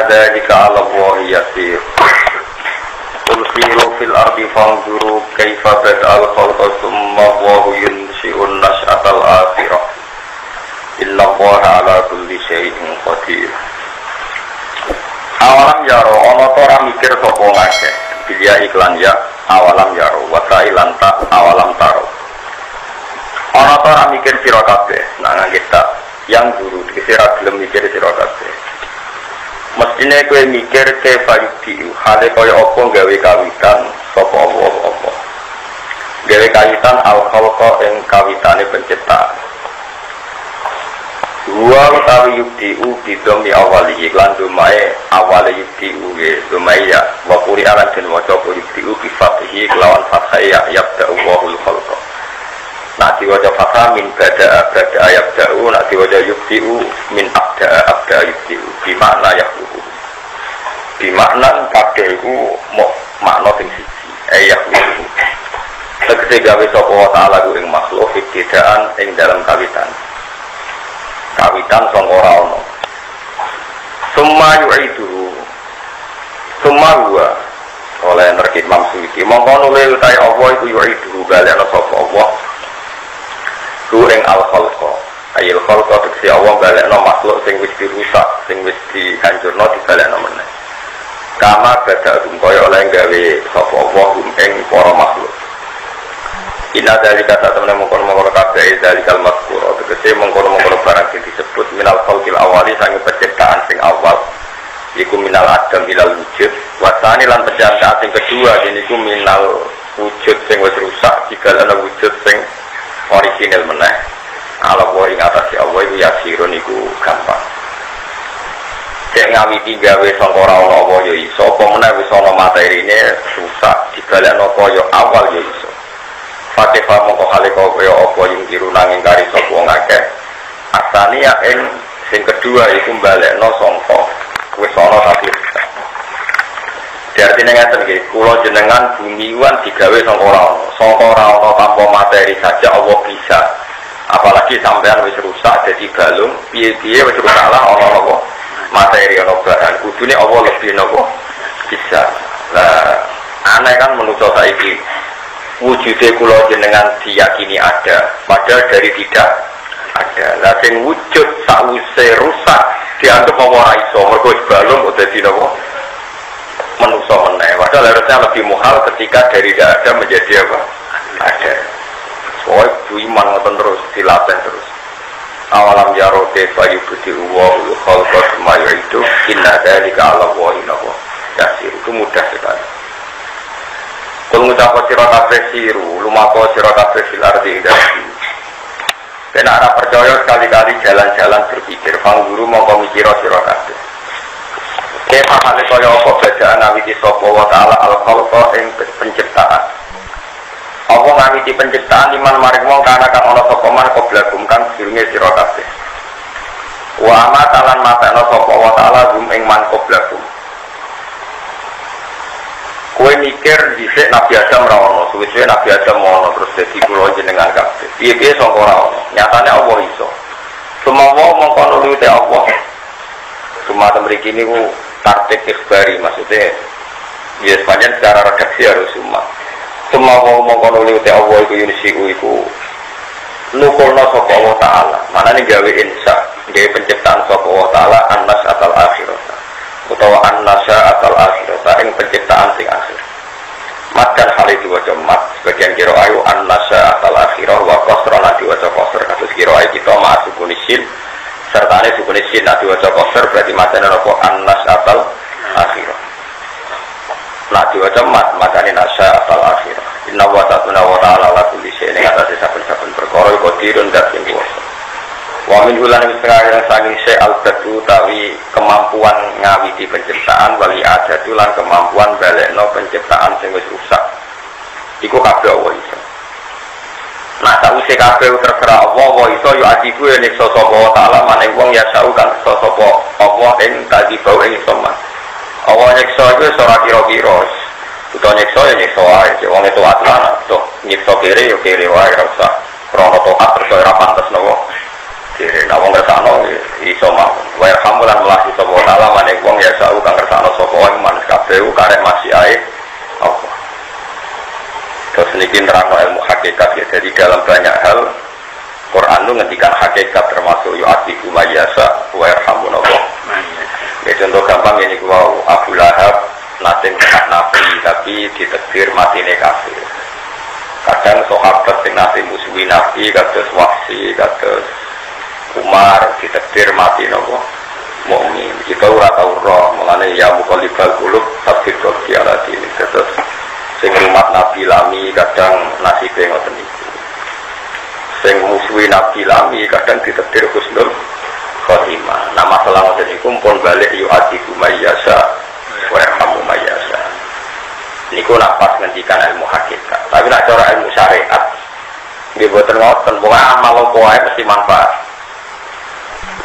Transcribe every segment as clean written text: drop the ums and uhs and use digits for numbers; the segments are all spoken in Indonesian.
dzalika 'ala Allahi yasir. Qul siru fil ardi fanzuru kaifa bada'al khalqa tsumma Allahu yunshi'un nash'atal akhirah. Inna Allaha 'ala kulli syai'in qadir. Awalam yaro ana ta ora mikir sapa ngakeh. Bilya iklan ya awalam yaro wa ta'ilan ta awalam taro. Ana ta ora mikir sira kabeh nang kita yang guru dikira gelem mikir sira kabeh. Mestine kowe mikir ke fayudi hale kaya apa gawe kawitan sapa apa. Gawe kawitan al-khalqa ing kawitane penciptaan. Dua utawi yubdi'u bidomi awali iklan dumae awali yubdi'u dumaya wapuri alan dan wajabu yubdi'u bifatihi kelawan fathaya yabda'u wahul khalqa. Nak diwajah fathah min bada'a yabda'u, nak diwajah yubdi'u min abda'a yubdi'u bimakna yahluhu bimakna kabde'u makna ting siji yahluhu tegesi gawe sapa wa ta'ala ku ing makhluk ibtidaan ing dalam kawitan sangka ora ana. Summa yu'iduhu. Summa huwa oleh nerkit Imam Suyuti. Mongko nule utahe Allah iku yu'iduhu balekna sapa Allah. Ku ing al-khalqa. Ayil khalqa tegese Allah balekna makhluk sing wis dirusak, sing wis dihancurna dibalekna meneh. Kama bada'um kaya oleh gawe sapa Allah ing para makhluk. Inna dalika ta'tamna mengkono-mengkono kabeh dalikal mazkur tegese mengkono-mengkono barang sing disebut minal khalqil awali sange penciptaan sing awal iku minal adam ilal wujud wasani lan penciptaan sing kedua niku minal wujud sing wis rusak digalana wujud sing orisinal meneh ala wa ing atase Allah iku yasirun iku gampang cek ngawiti gawe sangka ora ana apa ya iso apa meneh wis ana materine rusak digalana kaya awal ya iso. Fatihah mongko hale kaya apa yang kiru nanging kari sapa wong akeh. Asania ing sing kedua iku balekno sangka wis ana tapi. Diartine ngaten nggih, kula jenengan bumiwan digawe sangka ora ana. Sangka ora ana tanpa materi saja Allah bisa. Apalagi sampean wis rusak dadi balung, piye-piye wis rusak lah ana apa materi ana bahan. Kudune Allah lebih napa bisa. Lah aneh kan menungso saiki wujudnya kula jenengan diyakini ada, padahal dari tidak ada. Lah sing wujud sakwise rusak dianggap ora iso, mergo balung udah dadi napa manusa meneh. Padahal harusnya lebih muhal ketika dari tidak ada menjadi apa? Ada. Soal iman ngoten terus dilatih terus. Awalam yaro kaifa yubdi'u Allahu khalqa tsumma yu'idu inna dzalika 'ala Allahi yasir. Itu mudah sekali. Kul ngucapa sira kabeh siru lumako sira kabeh fil ardi ing dalem. Kena ora percaya sekali-kali jalan-jalan berpikir pangguru mongko mikira sira kabeh. Kepa hale kaya apa bacaan ngawiti sapa wa ta'ala al-khalqa ing penciptaan. Apa ngawiti penciptaan iman maring wong kana kang ana sapa man qoblagum kang dirunge sira kabeh. Wa ma talan matana sapa wa ta'ala gum ing man qoblagum. Kowe mikir dhisik Nabi Adam ra ono, suwe-suwe Nabi Adam ono terus dadi kula jenengan kabeh. Piye-piye sangka ora ono. Nyatane Allah iso. Sumawa mongko nulute Allah. Sumatera mriki niku tartib ikhbari maksudnya ya sepanjang secara redaksi harus Sumawa mongko nulute Allah iku yunisiku iku nukulna sapa Allah taala. Manane gawe insya, gawe penciptaan sapa Allah taala annas atal akhirat. Utawa annasa atal akhirata ing penciptaan sing akhir. Mat dan hal itu wajah mat sebagian kira ayu annasa atal akhirah wa qasra la diwaca qasr kados kira ayu kita ma sukunisin serta ane sukunisin la diwaca qasr berarti macane apa annas atal akhirah. La diwaca mat macane nasa atal akhirah. Inna wa ta'ala la kulli syai'in atase saben-saben perkara qadirun dat sing kuwasa. Wa min ulan istirahat saking se al-badu tawi kemampuan ngawiti penciptaan wali adatu lan kemampuan balekno penciptaan sing wis rusak. Iku kabeh Allah iso. Nah sawise kabeh terserah Allah wa iso yo adiku nek sapa wa taala maning wong ya sau kan sapa Allah ing tadi bau ing soman. Allah nyiksa iku ora kira-kira. Utawa nyiksa ya nyiksa wae, wong itu aturan to nyiksa kere yo kere wae ora usah. Krono toat terus ora pantes nopo. Kira nawang ngersakno iso mau. Wa alhamdulillah melah iso wa ta'ala maning wong ya sa'u niki nerangno ilmu hakikat ya. Jadi dalam banyak hal Quran itu ngendikan hakikat termasuk yu'atiku mayyasa wa yarhamun Allah. Ya contoh gampang ini gua Abu Lahab nating kena nabi tapi ditakdir matine kafir. Kadang sahabat sing nate musuhi nabi kados Wahsi, kados Umar ditakdir mati nopo mukmin. Kita ora tau roh, mulane ya muqallibal qulub sabit qalbi ala dini. Terus sing umat nabi lami kadang nasibe ngoten niku. Sing musuhi nabi lami kadang ditakdir husnul khotimah. Nah masalah ngoten niku pun balik yu'atiku mayyasa wa yarhamu mayyasa. Niku nak pas ngendikan ilmu hakikat. Tapi nak cara ilmu syariat nggih boten ngoten, pokoke amal opo ae mesti manfaat.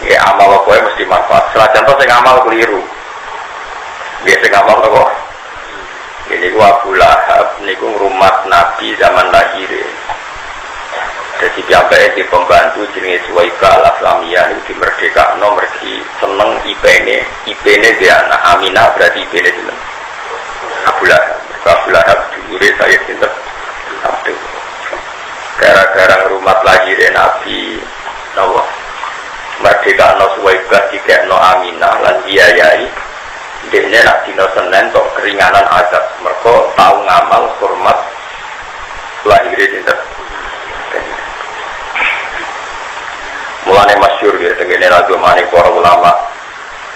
Ya amal opo ae mesti manfaat. Senajan to sing amal keliru. Nggih sing amal kok. Ini ku Abu Lahab niku ngrumat Nabi zaman lahir. Jadi piyambake di pembantu jenenge Suwaibah Al-Aslamiyah niku dimerdekakno mergi seneng IP-ne dia anak Aminah berarti IP-ne jeneng Abu Lahab. Abu Lahab dulure saya sinten Abdul. Gara-gara ngrumat lahir Nabi nawa merdekakno Suwaibah dikekno Aminah lan biayai dene nak dina Senin tok keringanan azab mergo tau ngamal hormat lahir sinten. Mulane masyhur ya tengene agama para ulama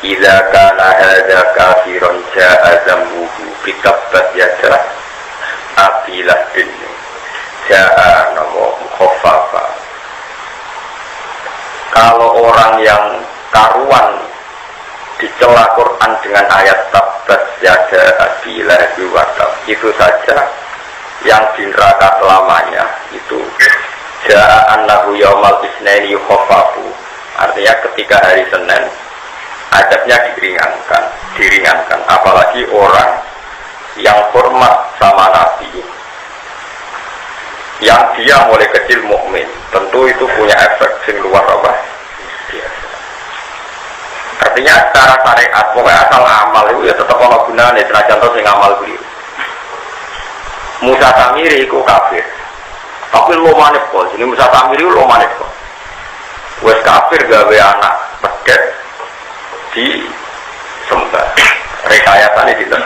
idza kana hadza kafiron jaa zambuhu bitabbat yada abilah bin jaa namo khaffafa. Kalau orang yang karuan dicela Quran dengan ayat tabbat yada abilah biwatab itu saja yang di neraka selamanya itu jaa annahu yaumal isnaini khaffafu. Artinya ketika hari Senin adabnya diringankan, apalagi orang yang hormat sama Nabi, yang dia mulai kecil mukmin, tentu itu punya efek sing luar apa biasa. Artinya secara syariat, pokoknya asal amal itu ya tetap ono gunane, senajan to sing amal kuwi. Musa Samiri iku kafir, tapi lo manip kok, jadi Musa Samiri lo manip kok. Wes kafir gawe anak pedet di sembah rekayasane dinten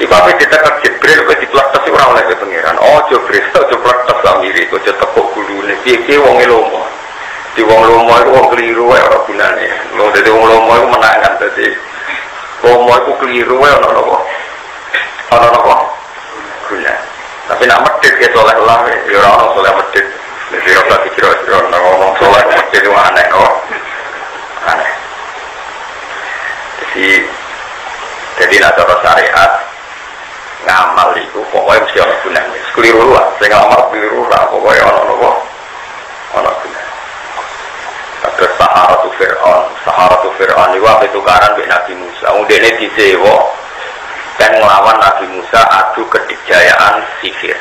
iku ape ditekek Jibril kok dipletes ora oleh pengiran. Oh Jibril ojo pletes Samiri ojo tepuk gulune piye wong lomo di wong lomo iku wong keliru wae ora gunane lho dadi wong lomo iku menangan dadi lomo iku keliru wae ana napa guna tapi nak medhit ya soleh lah ya ora ono soleh medhit nek ora dikira-kira ono soleh medhit itu aneh kok aneh. Jadi nak cara syariat ngamal itu pokoknya mesti ada gunanya. Keliru lah, saya ngamal keliru lah, pokoknya ada gunanya. Terus Saharatu Fir'aun itu apa tukaran dengan Nabi Musa. Kemudian ini disewa dan melawan Nabi Musa adu kedikjayaan sihir.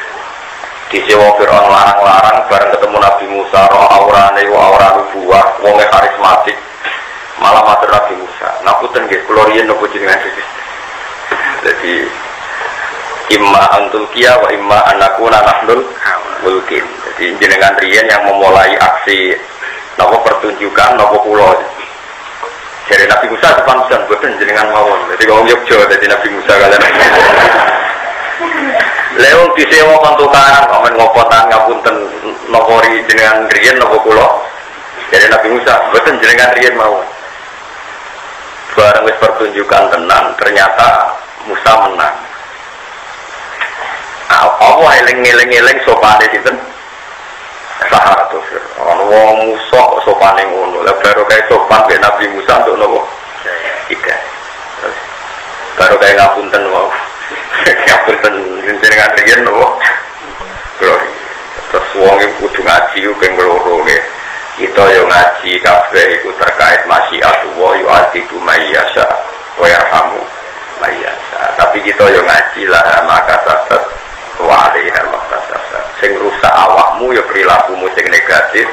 Disewa Fir'aun larang-larang bareng ketemu Nabi Musa roh aurane aura nubuwah, wongnya karismatik. Malah matur Nabi Musa ngapunten nggih kula riyen napa jenengan jadi imma antul kia wa imma anakuna nahnul mulkin. Jadi jenengan riyen yang memulai aksi napa pertunjukan napa kula jadi Nabi Musa sepanjang boten jenengan mawon. Jadi wong Yogya dadi Nabi Musa kalian Leung disewa kontukan komen ngopotan ngapunten napa jenengan riyen napa kula jadi Nabi Musa boten jenengan riyen mawon. Barang wis pertunjukan tenang, ternyata Musa menang. Apa eling-eling sopane sinten? Saharatu Fir'aun. Wong Musa sopane ngono. Lah baru kae sopan be Nabi Musa untuk nopo? Tidak. Baru kae ngapunten wae. Ngapunten jenengan riyen nopo? Glory. Terus wong iku kudu ngaji ping 2 nggih. Kita yang ngaji kabeh itu terkait masyiatullah yu'atiku mayyasa wa yarhamu mayyasa. Tapi kita yang ngaji lah maka sabat wa alaiha maqtasab. Sing rusak awakmu ya perilakumu sing negatif,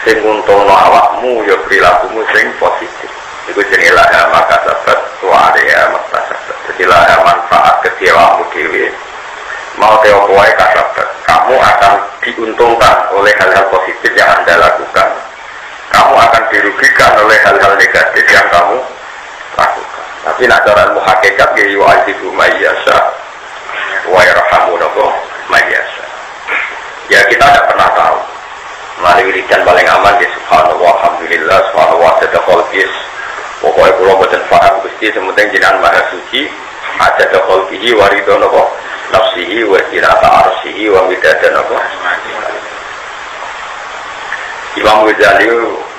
sing untungno awakmu ya perilakumu sing positif. Iku jenenge lah maka sabat wa alaiha maqtasab. Jadi lah manfaat kedhe awakmu dhewe mau teopoai kasabat, kamu akan diuntungkan oleh hal-hal positif yang Anda lakukan. Kamu akan dirugikan oleh hal-hal negatif yang kamu lakukan. Tapi nak cara ilmu hakikat ya yu'adzibu mayyasha wa yarhamu mayyasha. Ya kita tidak pernah tahu. Melalui wiridan paling aman ya subhanallah, alhamdulillah, subhanallah, sadaqal qis. Pokoknya pulau boten fa'am Gusti sementing jenengan maha suci, ada qalbihi wa ridho nafsihi wa zinata arsyihi wa midada Imam Ghazali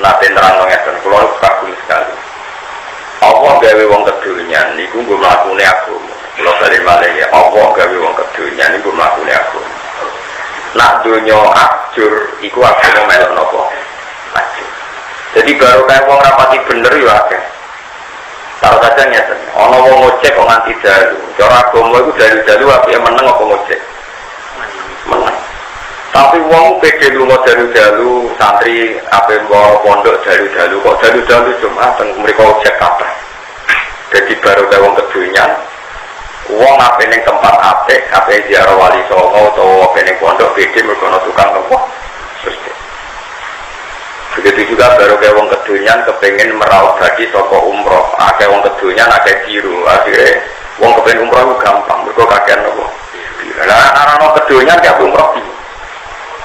nate nerang ngeten, kula kagum sekali. Allah gawe wong kedonyan niku nggo mlakune agama. Kula bali malih ya, Allah gawe wong kedonyan niku mlakune agama. Nak donya ajur iku agama melok napa? Ajur. Jadi baru kayak wong rapati bener yo akeh. Tahu saja ngeten, ana wong ngojek kok nganti dalu. Cara agama iku dalu-dalu apike meneng apa ngojek? Meneng. Tapi wong pede lunga dalu-dalu, santri ape mbok pondok dalu-dalu kok dalu-dalu Jumat teng mriku ojek kabeh. Jadi baru kayak wong kedonyan. Wong ape ning tempat apik, ape ziarah wali songo utawa ape ning pondok pede mergo ana tukang nopo. Begitu juga baru kayak wong kedonyan kepengen meraup badi saka umroh. Akeh wong kedonyan akeh biru. Akhirnya wong kepengen umroh gampang, mergo kakean nopo. Lah ana kedonyan ya umroh.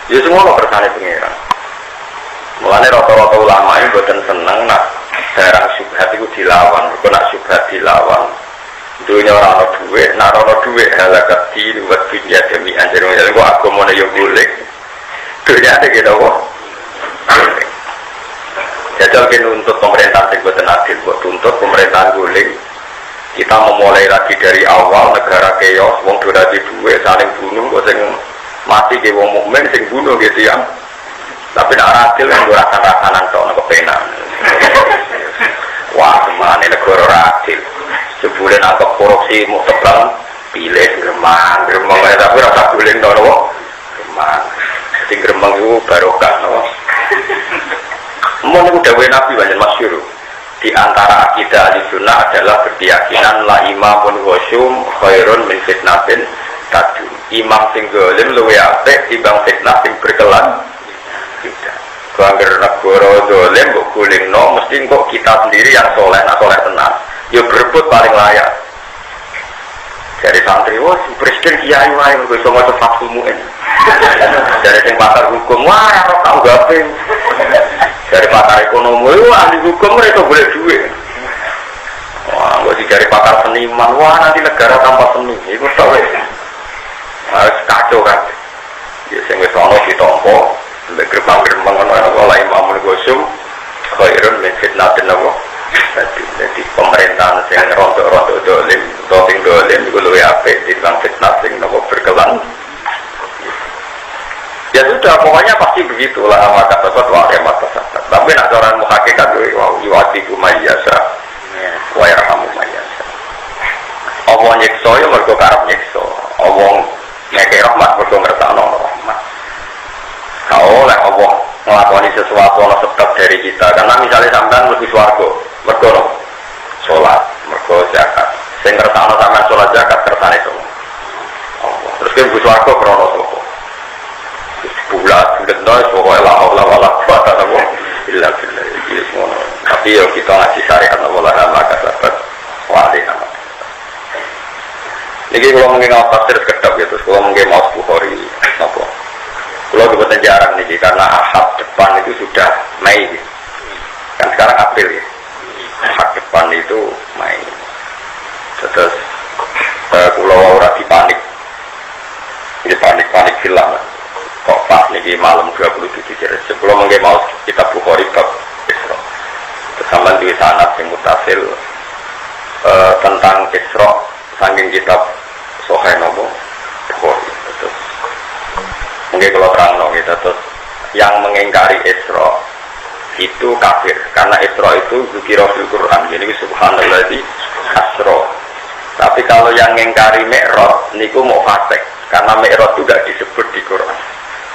Ya semua lo kersane pengiran. Mulane rata-rata ulama ini boten seneng nak daerah syubhat itu dilawan. Mergo nak syubhat dilawan, dunya ora ana dhuwit, nak ana dhuwit halakat di luwat dunya demi anjir ngene kok agamane yo golek. Dunyane gitu kok. Jajal kita nuntut pemerintahan yang boten adil, buat tuntut pemerintahan golek. Kita memulai lagi dari awal negara keos, wong dora di duwe saling bunuh, kok sing mati ke wong mukmin sing bunuh gitu ya. Tapi nak adil yang rasan-rasanan tok nek kepenak. Wah, semane negara adil. Sebulan angka korupsi mau terbang pilih gremang tapi rasa guling tok nopo. Gremang. Sing gremang iku barokah nopo. Mun niku dawuh Nabi banyak masyhur. Di antara akidah Ahlussunnah adalah berkeyakinan la imamun wasyum khairun min fitnatin tadu. Imam sing zalim luwih apik timbang fitnah sing berkelan. Tidak. Bangger negara zalim kok gulingno mesti kok kita sendiri yang soleh, nak soleh tenan. Ya berebut paling layak. Dari santri, wah presiden kiai wae kok iso maca Fathul Muin. Dari sing pakar hukum, wah ora tau gawe. Dari pakar ekonomi, wah ahli hukum ora iso golek duit. Wah, kok dari pakar seniman, wah nanti negara tanpa seni. Iku tok wis. Harus kacau kan. Ya sing wis ana ditampa, nek gerbang-gerbang ana kala imam gosum, khairun min fitnatin nawa. Jadi pemerintahan sing rontok-rontok dolim, sing dolim iku luwih apik dibanding fitnah sing nawa berkelan. Ya sudah, pokoknya pasti begitulah maka tersebut wa'amat tersebut. Tapi nak orang muhakikat yu'atiku mayyasa wa yarhamu mayyasa. Allah nyiksa ya mergo karep nyiksa. Allah ngekei rahmat mergo ngersakno rahmat. Kalau oleh Allah ngelakoni sesuatu ana sebab dari kita. Karena misalnya sampean mlebu swarga mergo salat, mergo zakat. Sing ngersakno sampean salat zakat kersane sapa? Allah. Terus mlebu swarga krana sapa? Bulat, noise pokoknya la wala kuwata napa illa billah iki semua. Tapi yo kita ngaji syariat napa la maka sahabat wali nama. Niki kalau mungkin tafsir kedap gitu, kalau mungkin mau Bukhari napa. Kalau kebetulan jarang niki karena Ahad depan itu sudah Mei. Kan sekarang April ya. Ahad depan itu Mei. Terus kalau ora dipanik. Ini panik hilang. Kok pas nih malam 27 Juz sebelum mungkin mau kita Bukhari bab Isra bersama di sanad yang mutasil tentang Isra saking kitab Sahih nopo Bukhari. Terus mungkin kalau terang kita terus yang mengingkari Isra itu kafir karena Isra itu dzikra fil Quran, jadi subhanalladzi asra. Tapi kalau yang mengingkari Mi'raj niku mau fasik karena Mi'raj itu tidak disebut di Quran.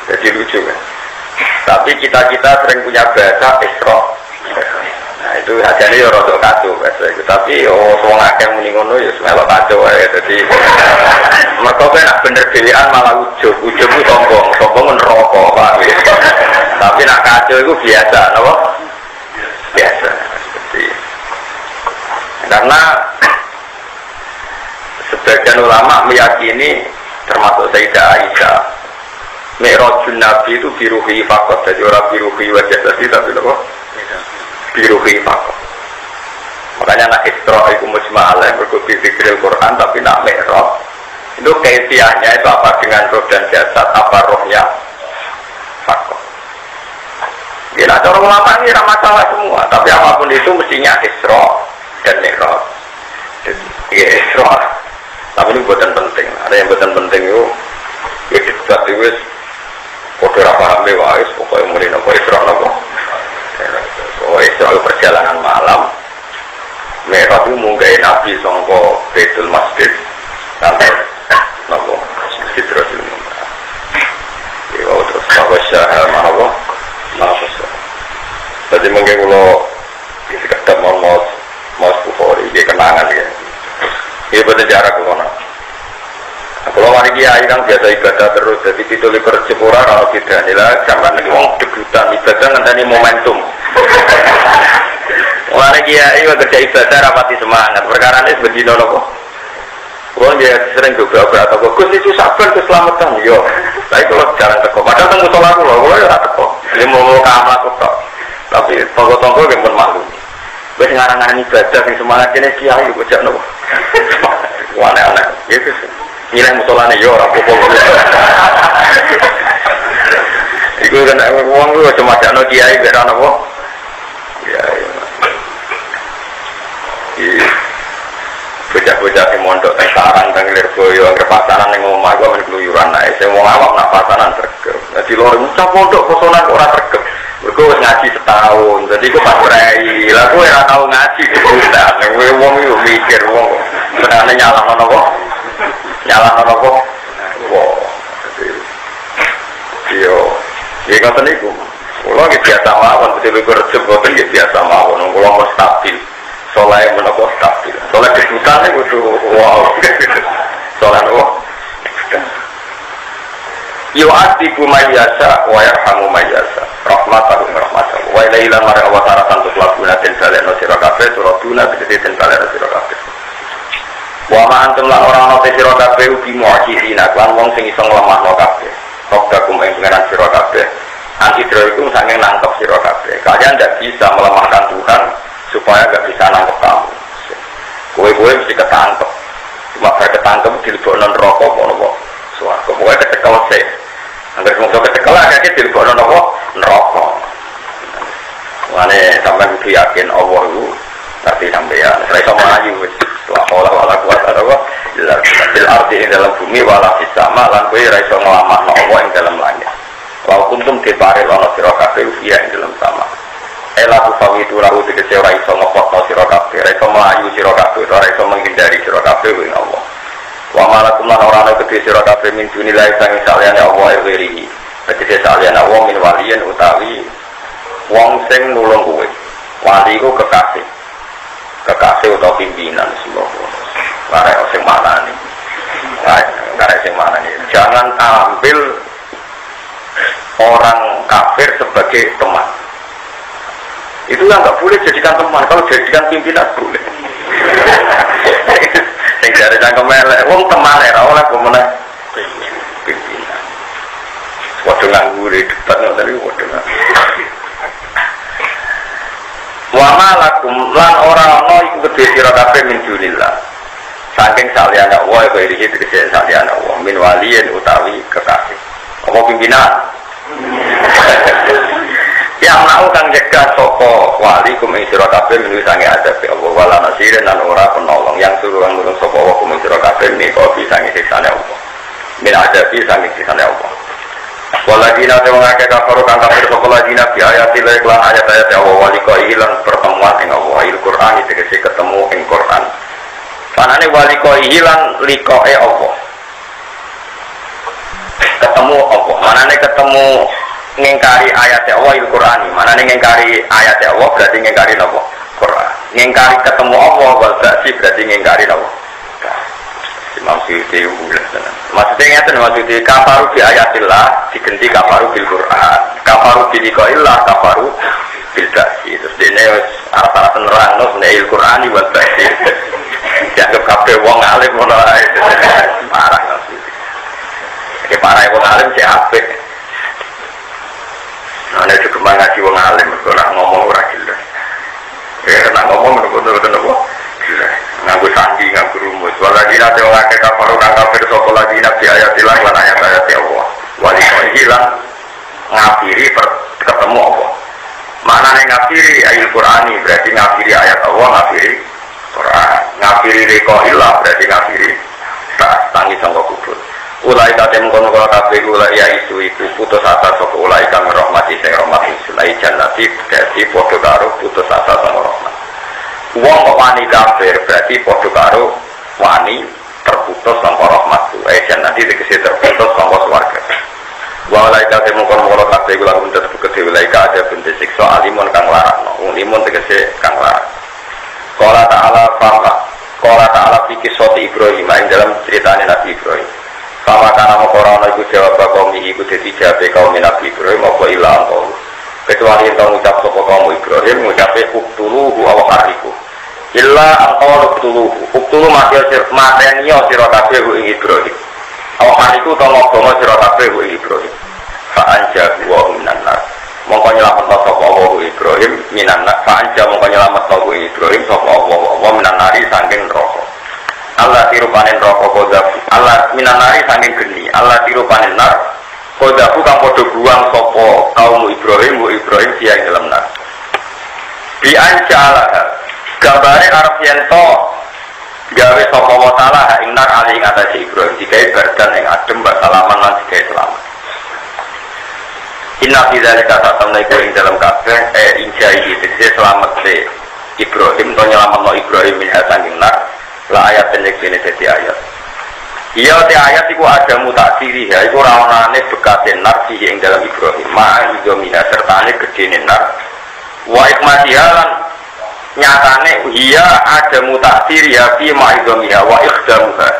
Jadi lucu kan. Tapi kita sering punya bahasa Isra. Nah itu aja nih rodok kacau biasa. Tapi semua ngakeh muni ngono ya melok kacau ya. Jadi mereka nak bener pilihan malah ujub itu sombong neraka Pak. Tapi nak kacau itu biasa, apa? Biasa. Jadi, karena sebagian ulama meyakini termasuk Sayyidah Aisyah Mi'rajun Nabi itu biruhi fakot, jadi orang biruhi wajah tadi tapi apa? Biruhi fakot. Makanya nak Isra itu mujma'alah berkuti zikril Quran tapi nak Mi'raj itu keisiannya itu apa dengan roh dan jasad, apa rohnya fakot. Ya cara ulama ini masalah semua, tapi apapun itu mestinya Isra dan Mi'raj. Ya Isra, tapi ini buatan penting. Ada yang buatan penting itu ya debat itu kode paham wae pokoknya mulai nopo Isra nopo. Oh Isra perjalanan malam. Mereka itu mungkin Nabi sangko Baitul Masjid sampai nopo Sidratul Muntaha. Ya terus apa syahal mahawa maaf. Jadi mungkin kalau sekedar mau Bukhari dia kenangan ya. Ini betul jarak ke mana? Kalau hari kiai kan biasa ibadah terus, jadi itu likur cepura kalau tidak nilai zaman lagi orang debutan ibadah ngenteni momentum. Hari kiai kerja ibadah rapati semangat, perkara ini sebedino nopo. Orang dia sering juga berata, Gus itu sabar keselamatan, yo. Tapi kalau jarang teko, padahal tunggu sholat loh, kalau ya teko, dia mau kamar kok. Tapi tonggo-tonggo yang pun malu. Gue ngarang-ngarang ibadah yang semangat ini kiai gue jangan nopo. Aneh-aneh, gitu sih. Nilai musolane yo ora apa-apa. Iku kan wong lu cuma jakno kiai mek ana apa? Kiai. Bocah-bocah sing mondok teng sarang teng Lirboyo anggere pasaran ning omah kok men keluyuran ae. Sing wong awam nak pasaran sregep. Dadi loro mucap mondok posonan kok ora sregep. Mergo wis ngaji setahun. Dadi kok pas rei. Lah kowe ora tau ngaji dibuta. Kowe wong yo mikir wong. Senane nyalahno napa? Nyala apa? Wow. Iya kata niku. Kalau kita biasa mawon, betul betul kerja boten kita biasa mawon. Kalau mau stabil, soalnya menapa stabil. Soalnya kesulitan itu wow. Soalnya wow. Yo atiku mayasa, wa yarhamu mayasa. Rahmatahu rahmatahu. Wa ilailan mari awataratan untuk lakuna den saleno sira kabeh suratuna tegese den saleno sira kabeh. Wa ma antum lan ora ana sira kabeh ugi mu'jizina lan wong sing iso nglemahno kabeh. Rokakum ing pengeran sira kabeh. Antidro itu saking nangkep sira kabeh. Kalian tidak bisa melemahkan Tuhan supaya enggak bisa nangkep kamu. Kowe-kowe mesti ketangkep. Cuma bar ketangkep dilebokno neraka apa napa? Swarga. Kowe ketekel sik. Angger mung ketekel akeh dilebokno napa? Neraka. Mane sampeyan kudu yakin Allah itu ngerti sampeyan. Ora iso mlayu wis. Wala kuwata apa bil ardi ing dalam bumi wala fis sama lan kowe ora iso nglamahno apa ing dalam langit. Wa kuntum dipare ana sira kabeh ing dalam sama. Ela kufawitu lahu tegese ora iso ngopotno sira kabeh, ora iso mlayu sira kabeh, ora iso menghindari sira kabeh ing Allah. Wa malakum lan ora ana kedhe sira kabeh min dunilai sang saliyane Allah iri. Tegese saliyane Allah min waliyin utawi wong sing nulung kowe. Wali ku kekasih atau pimpinan semua. Karek sing mana nih? Karek sing mana nih? Jangan ambil orang kafir sebagai teman. Itu yang nggak boleh jadikan teman. Kalau jadikan pimpinan boleh. Yang dari cangkem elek, wong teman era oleh pemenang pimpinan. Waduh nganggur debat nggak tadi waduh. Wa malakum lan ora ana iku kedhe sira kabeh min dunillah. Saking saliyane Allah iku iki tegese saliyane Allah min waliyin utawi kekasih. Apa pimpinan? Yang mau kang jaga sapa wali kumeng sira kabeh menuju sange adab Allah wala nasirin lan ora penolong yang suruh nulung sapa wa kumeng sira kabeh nika bisa ngisikane Allah. Min adabi sange sikane Allah. Waladina tewangake kafir kang kafir sapa ladina bi ayati lan ayat-ayat Allah walika ilang pertemuan ing Allah Al-Qur'an tegese ketemu ing Quran. Panane walika ilang likoe Allah. Ketemu Allah, manane ketemu ngingkari ayat Allah Al-Qur'an. Manane ngingkari ayat Allah berarti ngingkari apa? ngingkari ketemu Allah wal ba'si berarti ngingkari apa? Imam Suyuti maksudnya ngeten maksudnya kafaru bi ayatillah diganti kafaru bil Quran, kafaru bi liqa'illah kafaru bil ba'si. Terus dene wis arep-arep nerangno nek Quran wal ba'si. Dianggap kabeh wong alim ngono ae. Parah maksudnya. Iki parah wong alim sing apik. Ana juga ngaji wong alim ora ngomong ora jelas. Nak ngomong bener-bener apa? Nganggo sandi, nganggo rumus. Waladina teolake kafaru kang kafir sapa lagi nabi ayatilah lan ayat-ayat Allah. Walikoh hilang ngafiri ketemu Allah. Maknane ngafiri ayat Qur'ani berarti ngafiri ayat Allah, ngafiri Quran. Ngafiri liqa'illah berarti ngafiri tangi sangka kubur. Ulai katem kono-kono kabeh ulai ya isu iku putus asa saka ulai kang rahmati sing rahmat sulai jannati dadi padha karo putus asa saka rahmat. Wong kok wani kafir berarti padha karo wani terputus saka rahmatku. Jannati tegese terputus saka swarga. Wa ulai katem kono-kono kabeh kula untuk tegese ulai ka ada bentuk siksa alimun kang larakno. Wong limun tegese kang larak. Qala ta'ala fikih soti Ibrahim ing dalam ceritane Nabi Ibrahim. Sama karena mengkorona itu jawab kaum ini itu jadi jawab kaum Nabi Ibrahim apa ilang kau kecuali yang mengucap sopo kaum Ibrahim mengucapnya uktuluhu awakariku illa angkau uktuluhu matenya sirokabe ing Ibrahim awakariku atau ngobomo sirokabe ing Ibrahim fa'anja wa minannar mongko nyelamet sopo Allah Ibrahim minannar fa'anja mongko nyelamet sopo Ibrahim sopo Allah minannari saking neraka Allah tiru panen rokok kodafu Allah minanari saking geni Allah tiru panen nar kodafu kang podo buang sopo kaum Ibrahim siang dalam nar biancalah gambare arep yento gawe sopo watalah ing nar ali ing atas Ibrahim digawe bardan ing adem mbak salaman lan digawe selamat inna fidzalika tatamna iku ing dalam kabeh injai iki selamat se Ibrahim to nyelametno Ibrahim min saking nar lah ayat pendek ini jadi ayat. Iya te ayat itu ada mutaksiri ya, itu rawanane bekatin nar sih yang dalam Ibrahim. Ma idomina serta ne gedene nar. Wa ikmatihalan nyatane iya ada mutaksiri ya fi ma idomiha wa ikhdamuha.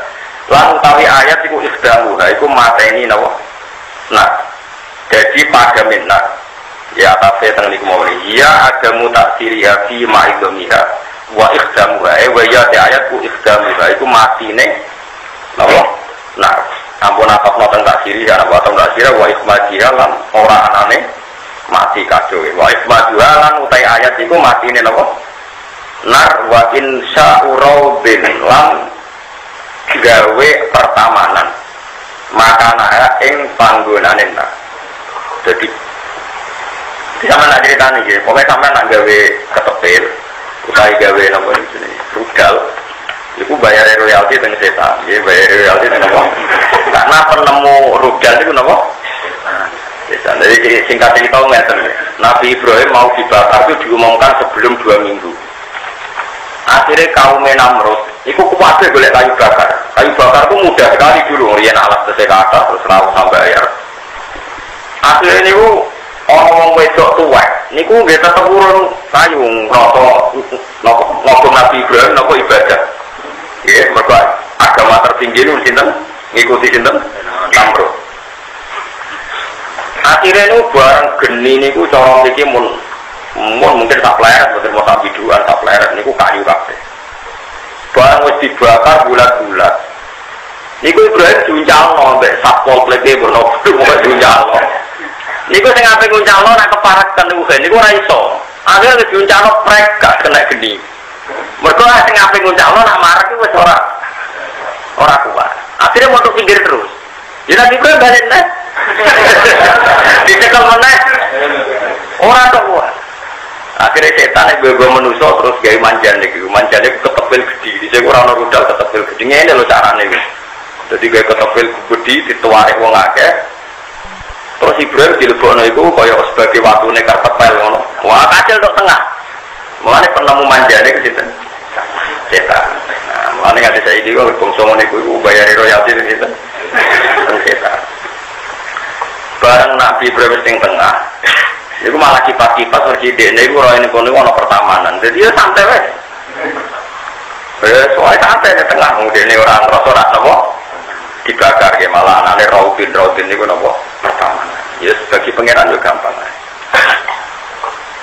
Lan utawi ayat itu ikhdamuha, itu mateni napa? Nah, jadi pada minnar. Ya tapi teng niku mau iya ada mutaksiri ya fi ma idomiha. Wa ikhdamuha wa ya ayat ku ikhdamuha iku matine napa nah ampun apakno teng taksiri ya apa teng taksira wa ikhmadiha lan ora anane mati kabeh wa ikhmadiha lan utai ayat iku matine napa nar wa insya'urabin lan gawe pertamanan makana ing panggonane nar dadi sampeyan nak critani nggih pokoke sampeyan nak gawe ketepil utai gawe nopo ini rudal itu bayar royalti dengan setan ya bayar royalti dengan nopo karena penemu rudal itu nopo setan. Jadi singkat cerita ngeten Nabi Ibrahim mau dibakar itu diumumkan sebelum 2 minggu akhirnya kaum Namrud itu kuatnya boleh kayu bakar itu mudah sekali dulu ngerian alat kesekatan terus rawu sampai bayar akhirnya itu orang wedok tuwek niku nggih tetep urun sayung napa Nabi Ibrahim napa ibadah nggih mergo agama tertinggi niku sinten ngikuti sinten Namrud akhirnya niku barang geni niku cara mriki mungkin sak pleret mboten mau sak biduan sak pleret niku kayu kabeh barang wis dibakar bulat-bulat niku Ibrahim diuncalno mbek satpol PP bono pokoke diuncalno niku sing ape nguncalno nek keparatan niku niku ora iso. Akhire wis nguncalno prek gak kena geni. Mergo sing ape nguncalno nak marek wis ora kuat. Akhire mau pinggir terus. Ya nek iku balen nek. Dicekel meneh. Ora tok kuat. Akhire setan nek bebo manusa terus gawe manjane iki. Manjane ketepil gedhi. Dise ora ono rudal ketepil gedhi. Ngene lho carane iki. Dadi gawe ketepil gedhi dituwarik wong akeh. Terus Ibrahim dilebokno iku kaya sebagai watune karpet ngono. Wah, kacil tok tengah. Mulane penemu manjane ke sinten? Setan. Nah, mulane ngene saiki kok bangsa ngene iku bayar royalti ke sinten? Setan. Bareng Nabi Ibrahim sing tengah. Iku malah kipas-kipas mergi dekne iku roene kono ana pertamanan. Jadi ya santai wae. Soalnya santai di tengah, kemudian ini orang rasa nopo dibakar ya malah anaknya Raudin itu nopo pertama. Ya bagi pangeran juga gampang.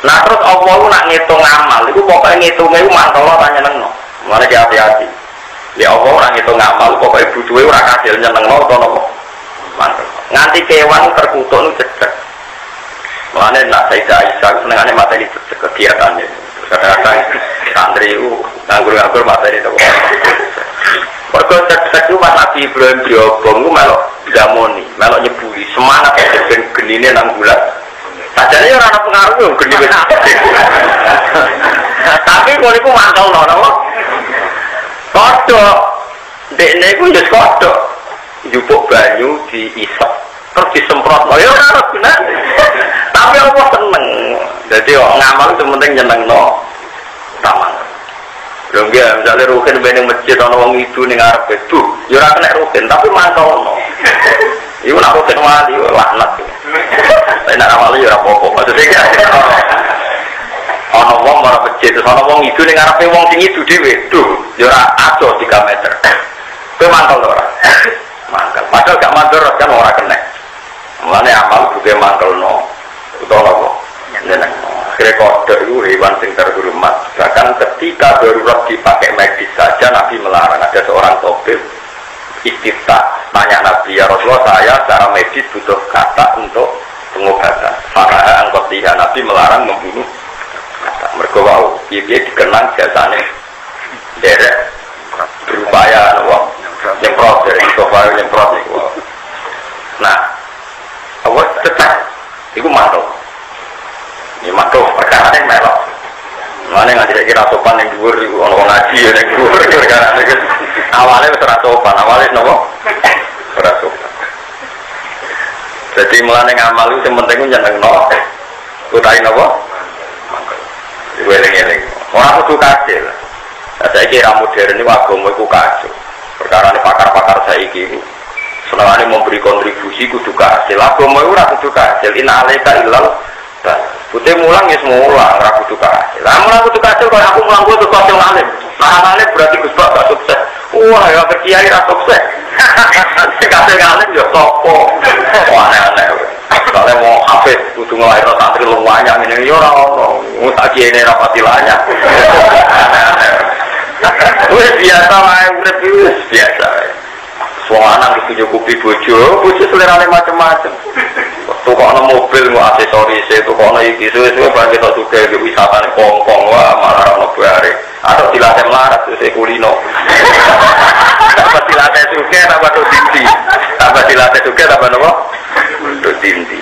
Nah terus Allah nak ngitung amal, itu pokoknya ngitungnya itu mantel lo tanya nengno, mana dia hati-hati. Ya Allah orang ngitung amal, pokoknya butuhnya orang hasil nyeneng lo atau nopo mantel. Nganti kewan terkutuk itu cedek. Mana nak Sayyidah Aisyah senengannya materi kegiatannya. Kadang-kadang santri itu nganggur-nganggur materi itu. Mereka cedek itu pas Nabi Ibrahim diobong itu melok damoni, melok nyebuli semangat ya genine nang bulan. Sajane ora ana pengaruh yo geni wis. Tapi kalau iku mangkel nopo? Kodhok. Dekne iku wis kodhok. Njupuk banyu diisep terus disemprot. Ya ora ana gunane. Tapi Allah seneng. Jadi ngamal itu penting nyenengno taman. Lho nggih, misalnya rukin bening masjid ana wong idu ning arep itu, ya ora kena rukin, tapi mangkelno. Iku nak rukin wali laknat. Nek nak wali ya ora apa-apa. Maksudnya ana wong marang masjid, terus ana wong idu ning arepe wong sing idu dhewe, duh, ya ora adoh 3 meter. Kowe mangkel ora? Mangkel. Padahal gak mandor kan ora kena. Mulane amal buke mangkelno. Utawa apa? Nyeneng. Akhirnya kodok itu hewan yang terhormat. Bahkan ketika darurat dipakai medis saja Nabi melarang. Ada seorang tabib istiftah tanya Nabi, ya Rasulullah saya secara medis butuh kata untuk pengobatan. Karena angkotiha Nabi melarang membunuh kata. Mereka wow, dia dikenang jasanya derek berupaya nyemprot dari sofa nyemprot nih. Nah, awak tetap itu mantul. Ini mantul perkara yang melok. Mana nggak kira-kira sopan yang dhuwur itu orang ngaji yang dhuwur perkara itu. Awalnya ora sopan, awalnya nopo? Ora sopan. Jadi mulane ngamal itu yang penting nyenengno. Utahe nopo? Iku eling-eling. Ora kudu kasil. Saya kira modern ini agama iku kacau. Perkara ini pakar-pakar saiki iku senengane memberi kontribusi kudu kasil. Agama iku ora kudu kasil. Inna alaika illal putih mulang ya semulang, ragu tuh kasil. Lah mulang tuh kasil kalau aku mulang gue tuh kasil alim. Nah alim berarti Gus Bak gak sukses. Wah ya kiai ra sukses. Kasil alim ya sopo. Wah aneh-aneh. Soalnya mau hafid kudu ngelahirno santri lumayan ini ya ora ono. Wong tak kiai ra pati lanyak. Aneh-aneh. Wis biasa wae urip wis biasa. Wong lanang dicukupi bojo selerane macam-macam. Tuh kok ana mobil nggo aksesoris, tuh kok ana iki suwe-suwe barang kita juga ke wisata ning Hongkong wah malah ana bare. Atau dilatih melarat terus kulino. Dapat dilatih juga tambah do dinti. Tambah dilatih juga tambah napa? Do dinti.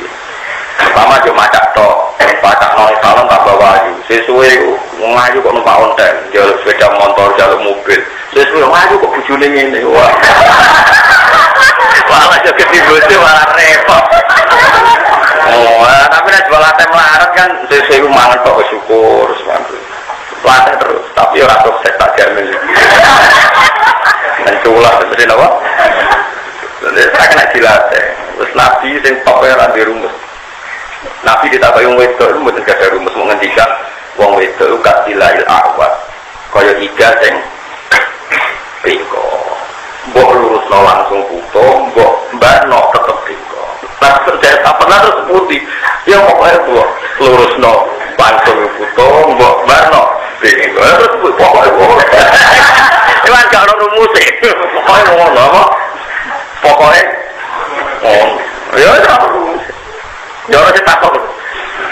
Pertama yo macak tok, macak nang salon tambah wayu. Sesuwe ngayu kok numpak onten, jaluk sepeda motor, jaluk mobil. Sesuwe ngayu kok bojone ngene. Wah. Malah juga dibojo malah repot. Oh, tapi nek jual latte melarat kan sesuai mangan kok syukur semangat. Latte terus, tapi ora sukses tak jamin. Menculah seperti apa? Jadi saya kena dilatih. Terus Nabi sing ora di rumus. Nabi ditakoki wong wedok itu mboten gadah rumus mau ngendikan wong wedok katilail awat. Kaya iga sing bengko. Mbok lurusno langsung puto, mbok mbakno tetep bengko. Nah, saya tak pernah terus putih. Ya pokoknya mbok lurusno langsung puto, mbok mbakno bengko. Terus pokoknya mbok. Cuman gak ono rumus. Pokoknya ngono apa? Pokoknya ngono. Ya ora rumus. Ya ora takok.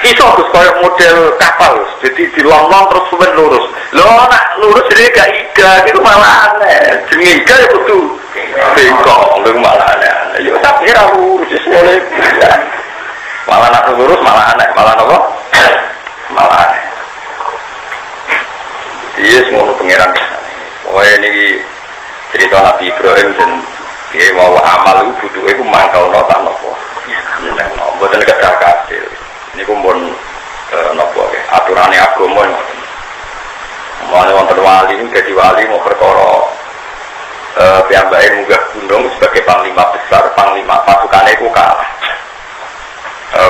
Iso Gus koyo model kapal, jadi dilong-long terus suwen lurus. Lho nak lurus jadi gak iga, itu malah aneh. Jenenge iga ya kudu bengkok, lho malah aneh. Ya tapi ra lurus boleh. Malah nak lurus malah aneh, malah apa? Malah aneh. Iya semua pengiran. Oh ini cerita Nabi Ibrahim dan dia mau amal itu butuh itu mangkal nota nopo. Bukan kedah kasil. Ini kumpul nopo aturannya agama. Mau wonten wali jadi wali mau perkara piyambake munggah gunung sebagai panglima besar, panglima pasukannya itu kalah.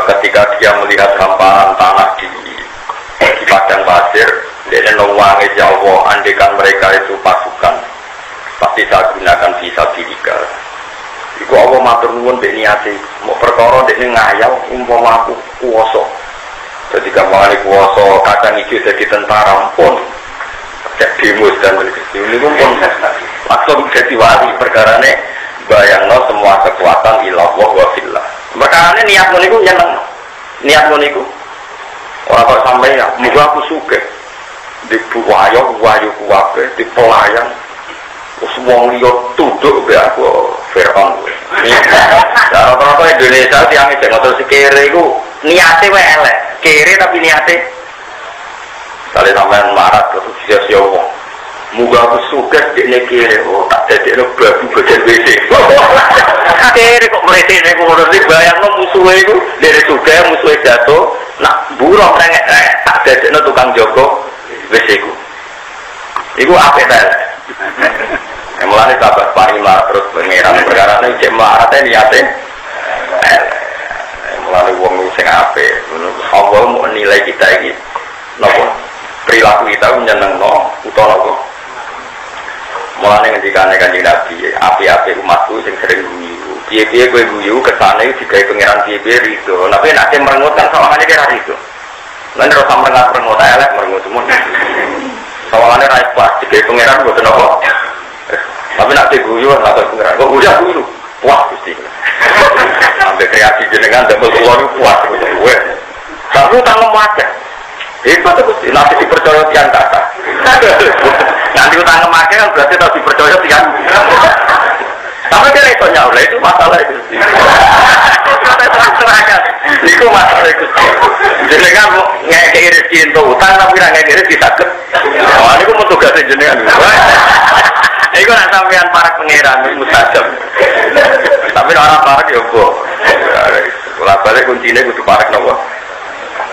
Ketika dia melihat hamparan tanah di padang pasir, Dia nongwangi ya Allah, andekan mereka itu pasukan, pasti saya gunakan bisa dirigal. Iku Allah matur nuwun dek niati, mau perkara dek ngayal, umpama aku kuoso. Jadi gampangane kuoso, kadang hijau jadi tentara pun, kayak demo dan ini pun langsung jadi wali perkarane. Bayangno semua kekuatan ilah wa fillah. Makanya niat niku nyeneng. Niat niku ora kok sampai ya, muga aku sugih. Di wayo kuwabe di pelayan. Wis wong liya tunduk be aku Firaun. Lah rata-rata Indonesia tiyang sing ngoten sikire iku niate wae elek. Kere tapi niate kali sampean marat terus sia-sia wong. Muga aku sugih dekne kere, oh tak dadekno babu bagian WC. Kere kok mletene ngono iki bayangno musuhe iku dhewe sugih musuhe jatuh, nak buruh rengek tak dadekno tukang jogo WC iku. Iku apik ta. Mulane sabar parima terus pengeran perkarane cek marate niate. Mulane wong sing apik, Allah mau nilai kita iki. Napa? Perilaku kita nyenengno utawa napa? Mulane ngendikane Kanjeng Nabi, api-api umatku sing sering guyu. Piye-piye kowe guyu kesane digawe pangeran piye-piye rido. Tapi nek merengut kan sawangane kira rido. Lan ora merengut elek merengut semua. Sawangane ra pas digawe pangeran mboten apa. Tapi nek guyu ora pangeran. Kok guyu puas Gusti. Sampai kreasi jenengan damel kula niku puas kowe. Tapi utang wae. Itu tuh Gusti, nanti dipercaya tiang kata. Nanti utang kemakai kan berarti harus dipercaya tiang. Tapi dia itu nyawa itu masalah itu. Itu masalah itu. Jadi kan ngekei rezeki itu utang tapi nggak ngekei rezeki sakit. Wah ini aku mau tugasin jenengan. Itu nak sampean para pangeran mustajab. Tapi orang parek ya boh. Kalau balik kuncinya kudu parek nopo.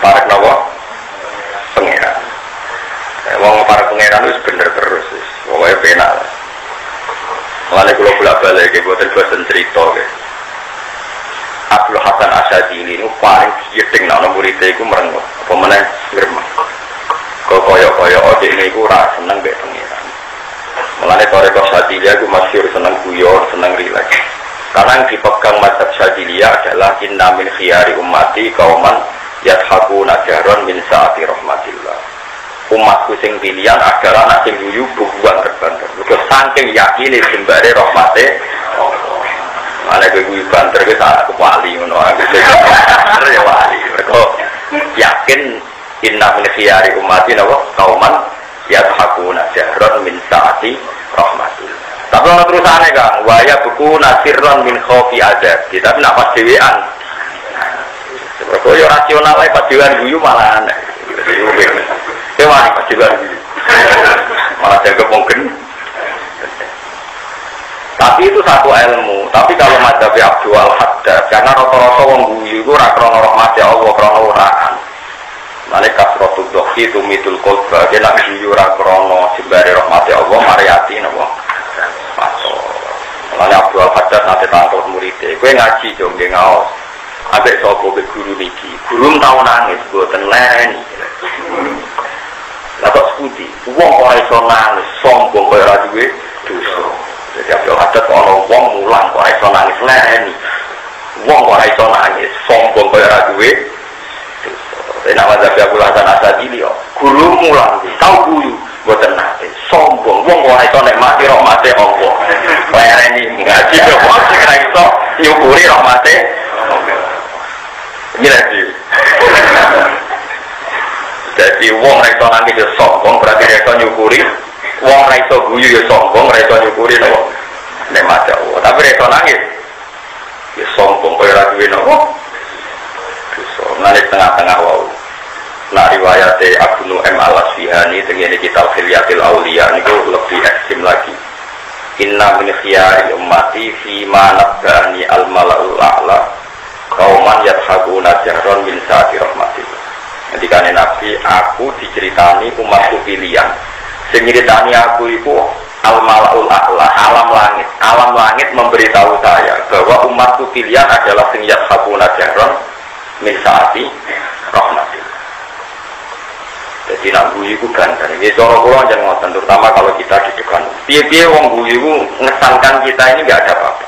Parek nopo. Pangeran. Wong para pangeran itu bener terus. Pokoknya penak. Mulane kula bolak-balik iki boten boten cerita nggih. Abdul Hasan Asyadili niku paling jedeng nek murid e iku merengut. Apa meneh ngremeng. Kok kaya-kaya dhek niku ora seneng mbek pangeran. Mulane Thariqah Syadiliyah iku masyhur seneng guyon, seneng rileks. Karena yang dipegang mazhab Syadiliyah adalah inna min khiyari ummati qauman yadhakuna jahran min saati rahmatillah. Umatku sing pilihan adalah anak sing guyu bubuan terbanter. Mergo saking yakine jembare rahmate Allah. Mane guyu banter ke sak wali ngono aku. Ya wali. Mergo yakin inna min khiyari ummati napa kauman yadhakuna jahran min saati rahmatillah. Tapi ana terusane Kang, waya buku nasirron min khaufi adab. Tapi nak pas dhewean mereka ya rasional lah, pas juga guyu malah aneh. Kemana pas juga guyu? Malah jaga mungkin. Tapi itu satu ilmu. Tapi kalau mazhab Abdul Haddad, karena rata-rata wong guyu itu ora krana rahmat Allah, krana uraan. Malaikat kasratul dohi tumitul qalba, dia nak guyu ora krana jembare rahmat Allah, mariati napa? Masuk. Mulane Abdul Haddad nate tangkul murid-e. Kowe ngaji yo nggih ngaos. Ambek sapa be guru niki, guru tau nangis mboten lereni. Lah kok seputi, wong ora iso nangis, sombong kaya ora duwe dosa. Jadi Abdul Haddad ana wong mulang kok ora iso nangis lereni. Wong ora iso nangis, sombong kaya ora duwe dosa. Nek mazhab Abdul Hasan Asyadili yo, guru mulang tau guyu mboten nate, sombong wong ora iso nikmati rahmate Allah. Lereni ngaji kok ora iso nyukuri rahmate ini lagi. Jadi wong raiso nangis ya sombong berarti raiso nyukuri. Wong raiso guyu ya sombong raiso nyukuri nopo. Nikmat Allah. Tapi raiso nangis ya sombong kaya ora duwe nopo. Dosa. Nangis tengah-tengah wau. Nah riwayate Abu Nu'aim Al-Asfihani tengene kitab Hilyatul Auliya niku lebih ekstrem lagi. Inna min khiyari ummati fi ma nabbani al-mala'ul a'la kauman yadhakuna jahron min saati rahmatillah. Ketika Nabi, aku diceritani umatku pilihan. Sing nyeritani aku itu al-mala'ul a'la, alam langit. Alam langit memberitahu saya bahwa umatku pilihan adalah sing yadhakuna jahron min saati rahmatillah. Jadi nak guyu itu ganteng. Ini cara kula jangan ngoten, terutama kalau kita di depan. Piye-piye wong guyu itu ngesankan kita ini nggak ada apa-apa.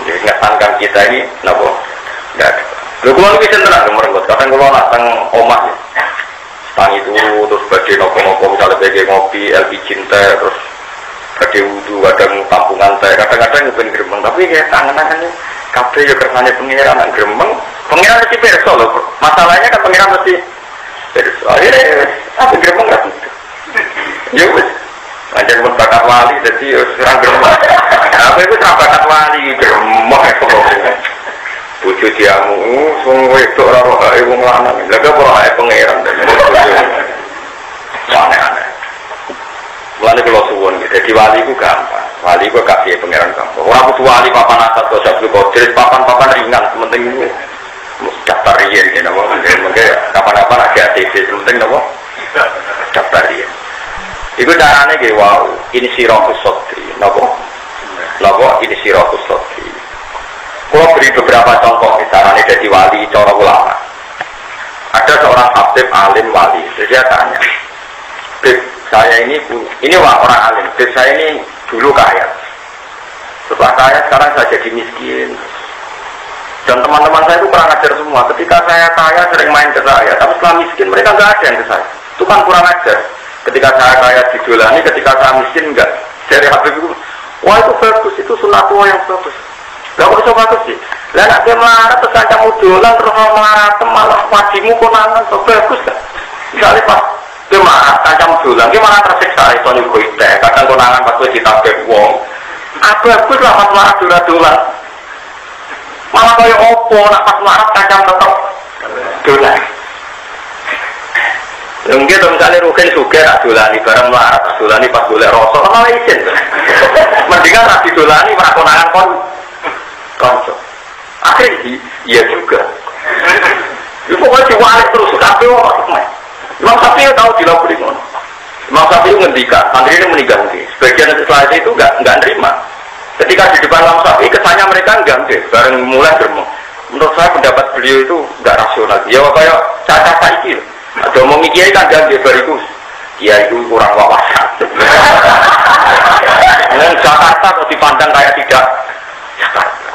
Jadi ngesankan kita ini, napa? Nggak ada. Lha kula iki seneng merenggut. Kadang kula nak teng omah ya. Tang itu terus badhe nopo-nopo misalnya bagi ngopi, LPG teh, terus badhe wudu, kadang tampungan teh, kadang-kadang ngepen gremeng. Tapi kayak tangan-tangannya kabeh yo kersane pengiran nang gremeng. Pengiran mesti perso lho. Masalahnya kan pengiran mesti perso. Akhirnya apa gremeng kan itu. Ya wis. Anjen mun bakat wali dadi yo serang gremeng. Apa itu serang bakat wali gremeng kok. Bojo diamu wong wedok ora rohae wong lanang. Lha kok ora ae pengiran. Aneh-aneh. Mulane kula suwun iki dadi wali ku gampang. Wali ku gak piye pengiran gampang. Ora kudu wali papan atas kok Sabtu Qadir, papan-papan ringan penting itu. Daftar riyen ya napa mungkin kapan-kapan ada ATV penting napa daftar riyen iku carane nggih wau ini sirahus sodri napa ini sirahus sodri kalau beri beberapa contoh carane jadi wali cara ulama ada seorang habib alim wali dia tanya Bib saya ini orang alim Bib saya ini dulu kaya setelah kaya sekarang saya jadi miskin dan teman-teman saya itu kurang ajar semua. Ketika saya kaya sering main ke saya, tapi setelah miskin mereka nggak ada yang ke saya. Itu kan kurang ajar. Ketika saya kaya didolani, ketika saya miskin enggak. Dari Habib itu, wah itu bagus, itu sunatullah yang bagus. Gak kok bisa bagus sih. Lah nak dia marah terus kamu dolan terus marah malah wajimu konangan, so bagus kan? Misalnya pas dia marah kancam dolan, dia malah tersiksa itu nyuguh teh. Kadang konangan pas gue ditabek wong. Bagus lah pas marah dolan. Malah kaya opo nak pas marah kacang tetap dolan. Mungkin misalnya Rukin juga nak dolani bareng marah, dolani pas golek rosok malah izin. Mendingan nak didolani malah konangan konco. Akhirnya iya juga. Itu pokoknya diwalik terus kabeh wong. Imam Syafi'i tahu dilapuri ngono. Imam Syafi'i ngendikan, santri ini meninggal. Sebagian setelah itu enggak nerima. Ketika di depan Imam Syafi'i kesannya mereka enggak, bareng mulai geremeng. Menurut saya pendapat beliau itu enggak rasional. Ya kayak cacat saiki. Ada omong kiai kan ganti bariku. Kiai itu kurang wawasan. Nang Jakarta kok dipandang kayak tidak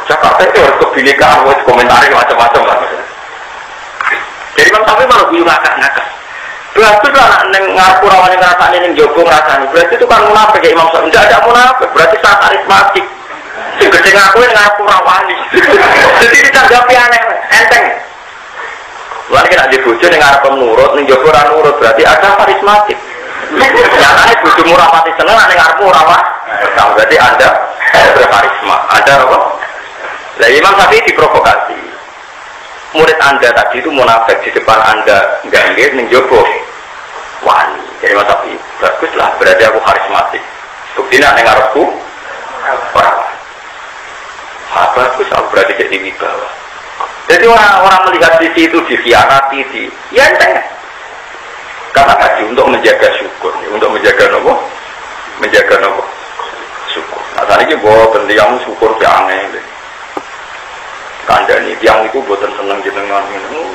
Jakarta itu harus kebinekaan, harus komentari macam-macam lah. Jadi Imam Syafi'i malah guyu ngakak-ngakak. Berarti lah ngarep rawan yang ngerasani yang jogo ngerasani. Berarti itu kan munafik ya Imam Syafi'i. Tidak ada munafik, berarti sangat karismatik. Sing gede ngaku yang ngarep rawani. Jadi ditanggapi aneh, enteng. Lalu kita di bojo yang ngarep menurut, yang jogo ora nurut, berarti ada karismatik. Nyatanya bojo murah pati seneng, yang ngarep rawah. Berarti Anda berkarisma. Ada apa? Nah Imam Syafi'i diprovokasi. Murid Anda tadi itu munafik di depan Anda enggak menjogo wani. Jadi Mas Syafi'i baguslah, berarti aku karismatik. Buktinya ning ngarepku ora. Bagus, aku berarti jadi wibawa. Jadi orang-orang melihat di situ dikhianati ya enteng. Karena tadi untuk menjaga syukur, untuk menjaga nopo? Menjaga nopo? Syukur. Nah, tadi iki boten tiyang syukur ki aneh. Kandani tiang itu buatan seneng jenengan ini.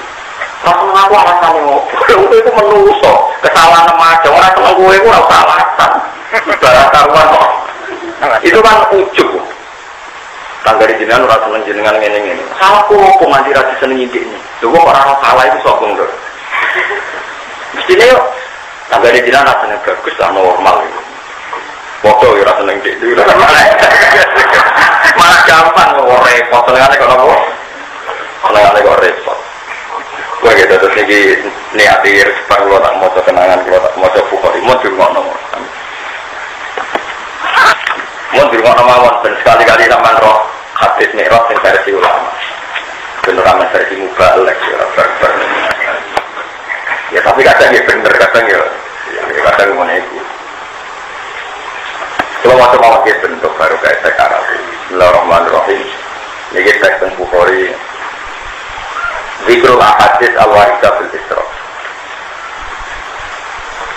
Langsung aku alasannya ngobrol itu menuso kesalahan aja orang seneng gue itu harus alasan barang karuan kok. Itu kan ujub. Tangga di jenengan orang seneng jenengan ini. Salah kok mandi rasi seneng ini. Tuh orang salah itu sokong dong. Mestinya yuk tangga di jenengan rasanya bagus lah normal. Foto ya rasa nengdik itu malah gampang kok repot soalnya kok repot gue gitu terus ini niatir supaya lo tak mau kenangan lo tak mau Bukhari mau di rumah mawon dan sekali-kali sama roh hadis mi'raj yang versi ulama beneran versi mubalek ya tapi kadang ya bener kadang ya kadang mana itu kalau waktu mau bentuk baru kayak sekarang. Bismillahirrahmanirrahim. Ini teks tentang Bukhari. Zikrul ahadits al-waridah bil Isra.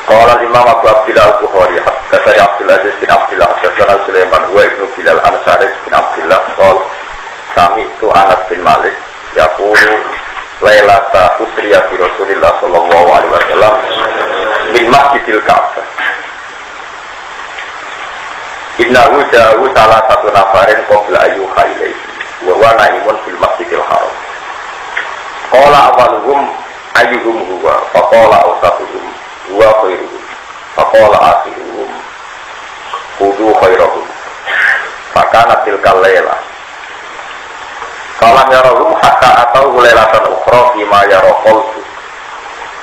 Qala Imam Abu Abdillah al-Bukhari, haddatsani Abdul Aziz bin Abdillah, haddatsana Sulaiman wa Ibnu Bilal an-Saris bin Abdillah qala sami tu Anas bin Malik yaqulu lailata usriya bi Rasulillah sallallahu alaihi wasallam min Masjidil Ka'bah. Innahu ja'u salah satu nafarin qabla ayyuha ilaihi wa huwa naimun fil Masjidil Haram. Qala awaluhum ayyuhum huwa faqala awsatuhum huwa khairuhum faqala akhiruhum khudhu khairahum fakana tilkal layla falam yarahum hatta atau laylatan ukhra fima yara qalbu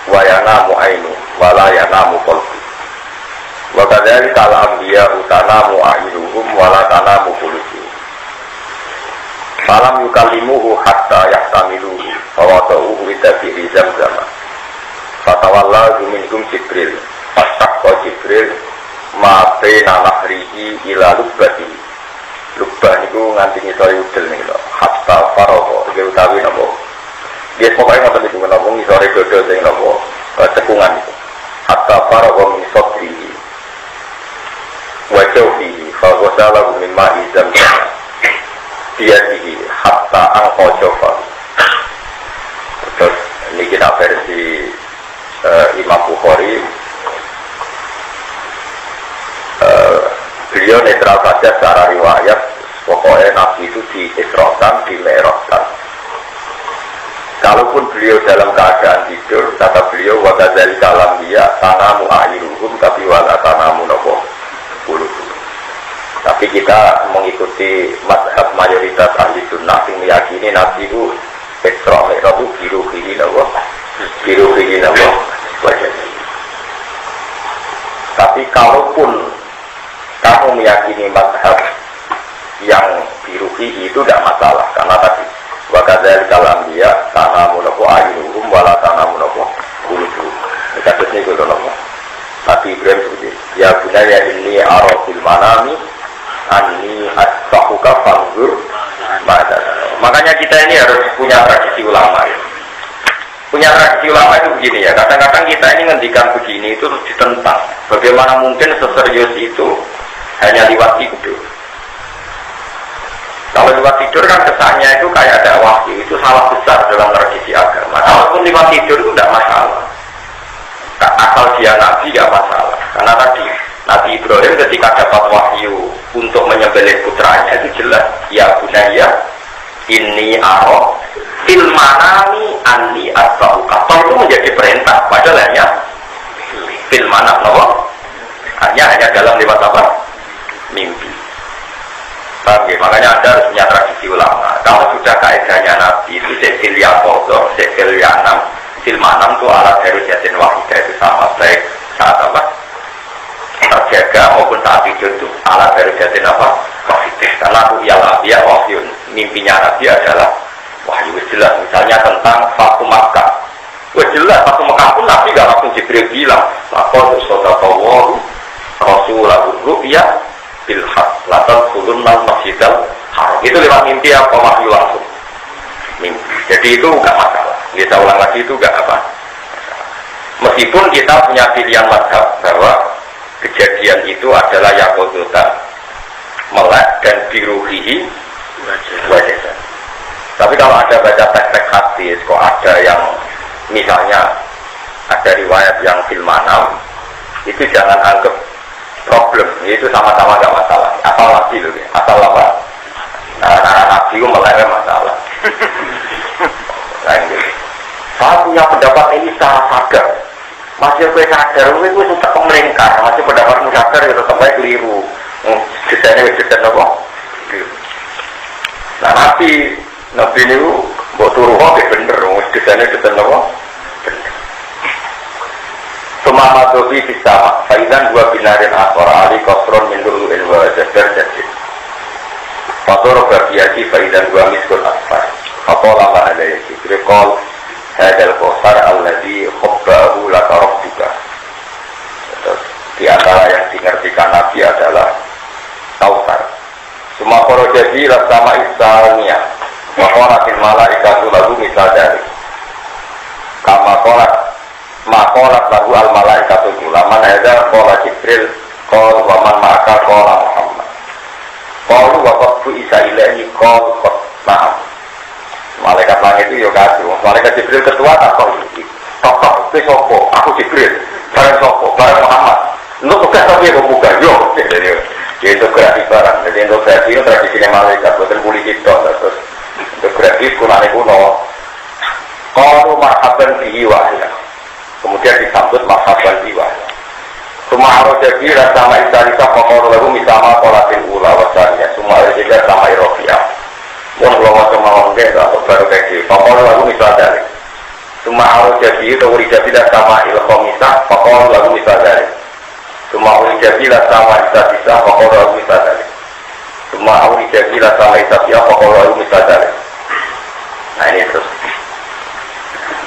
wa yanamu ainu wa la yanamu qalbu wa kadzalika al-anbiya utanamu ainuhum wa la tanamu qulubuhum falam yukallimuhu hatta yahtamiluhu fawadahu bidabi zamzam fatawalla minhum Jibril fasaqqa Jibril ma baina nahrihi ila lubbati lubbah niku nganti ngisore udel niku hatta faragha iki utawi napa dia pokoke ngoten niku napa ngisore dodol sing napa cekungan niku hatta faragha min sadrihi wa jawfihi fa ghasala min ma'i zamzam biadihi hatta angqa jawfa. Terus ini kita versi Imam Bukhari. Beliau netral saja secara riwayat, pokoknya Nabi itu diisrokan, dimeroskan. Kalaupun beliau dalam keadaan tidur, kata beliau wakadzali kalam dia tanamu a'iruhum tapi wala tanamu nopo buluhum. Tapi kita mengikuti mazhab mayoritas ahli sunnah yang meyakini Nabi itu Isra Mi'raj itu biruhihi nopo wajah. Tapi kalaupun kamu meyakini mazhab yang biruhi itu tidak masalah karena tadi wakadzal kalam dia tanamu nopo ayyuhum wala tanamu nopo buluhum. Kasusnya itu nopo Nabi Ibrahim seperti ya bunaya inni arafil manami anni asbahuka fanzur ma'adha. Makanya kita ini harus punya tradisi ulama ya. Punya tradisi ulama itu begini ya, kadang-kadang kita ini ngendikan begini itu terus ditentang. Bagaimana mungkin seserius itu hanya lewat tidur. Kalau lewat tidur kan kesannya itu kayak ada wahyu, itu salah besar dalam tradisi agama. Kalaupun lewat tidur itu tidak masalah, asal dia nabi tidak masalah. Karena tadi Nabi Ibrahim ketika dapat wahyu untuk menyembelih putranya itu jelas ya bunaya ini aro fil manami anni asbauka. Itu menjadi perintah padahal hanya fil manam no? hanya dalam lewat apa? Mimpi. Bagi, makanya Anda harus punya tradisi ulama. Kalau sudah kaidahnya Nabi itu sekil ya kodoh, sekil ya enam, fil manam itu alat dari jatin wahidah itu sama baik saat apa? Terjaga maupun saat tidur itu alat dari jatin apa? Wahidah. Karena aku ya wahyu mimpinya Nabi adalah wahyu jelas. Misalnya tentang Fatu Makkah. Jelas Fatu Makkah pun Nabi gak langsung Jibril bilang, maka sodaqallahu rasulahu ru'ya bilhaq latan turunal masjidal haram. Itu lewat mimpi apa wahyu langsung? Mimpi. Jadi itu gak masalah. Kita ulang lagi itu gak apa. Meskipun kita punya pilihan mazhab bahwa kejadian itu adalah yakodota melek dan biruhihi wajah. Tapi kalau ada baca teks-teks hadis, kok ada yang misalnya ada riwayat yang fil manam, itu jangan anggap problem, itu sama-sama gak masalah. Asal nabi loh, asal apa? Nah, nabi itu melewat masalah. Saya punya pendapat ini secara sadar. Masih gue sadar, gue suka pemerintah. Masih pendapatmu sadar, ya tetap baik keliru. Desainnya desain apa? Nah, nabi ini buat turun kok bener. Desainnya desain apa? Semua madobi bisa faidan dua binarin asor ali kosron min lu'lu'in wa jadar jadid fator bagiati faidan dua miskul asfar fakola ma'alaya jibrikol hadal kosar alladhi khobbahu laka rabbuka. Di antara yang dimengertikan Nabi adalah Kautsar. Semua koro jadi sama istalnya wakonatin malaikatu lagu misal dari kama kolat makolat lagu al malaikatu laman ada kola Jibril kol waman maka kola Muhammad kolu waktu isa ilahi kol kot naam Malaikat langit itu ya kacau. Malaikat Jibril ketua tak kau itu sopo. Aku Jibril. Bareng sopo. Bareng Muhammad. Untuk tugas tapi aku buka. Yo. Jadi integrasi barang. Jadi integrasi itu tradisinya malaikat. Bukan polisi itu. Terus integrasi kunani kuno. Kalau marhaban dihiwahnya. Kemudian disambut marhaban dihiwahnya. Semua harus jadi sama istarisa pokok lagu misalnya kolatin ula wasanya. Semua harus jadi sama Irofia. Mohon kalau mau enggak atau baru kayak gitu. Pokok lagu misalnya. Semua harus jadi itu jadi sama ilkomisah. Pokok lagu misalnya. Semua harus jadi sama istarisa pokok lagu misalnya. Semua harus jadi sama istarisa pokok lagu misalnya. Nah ini terus.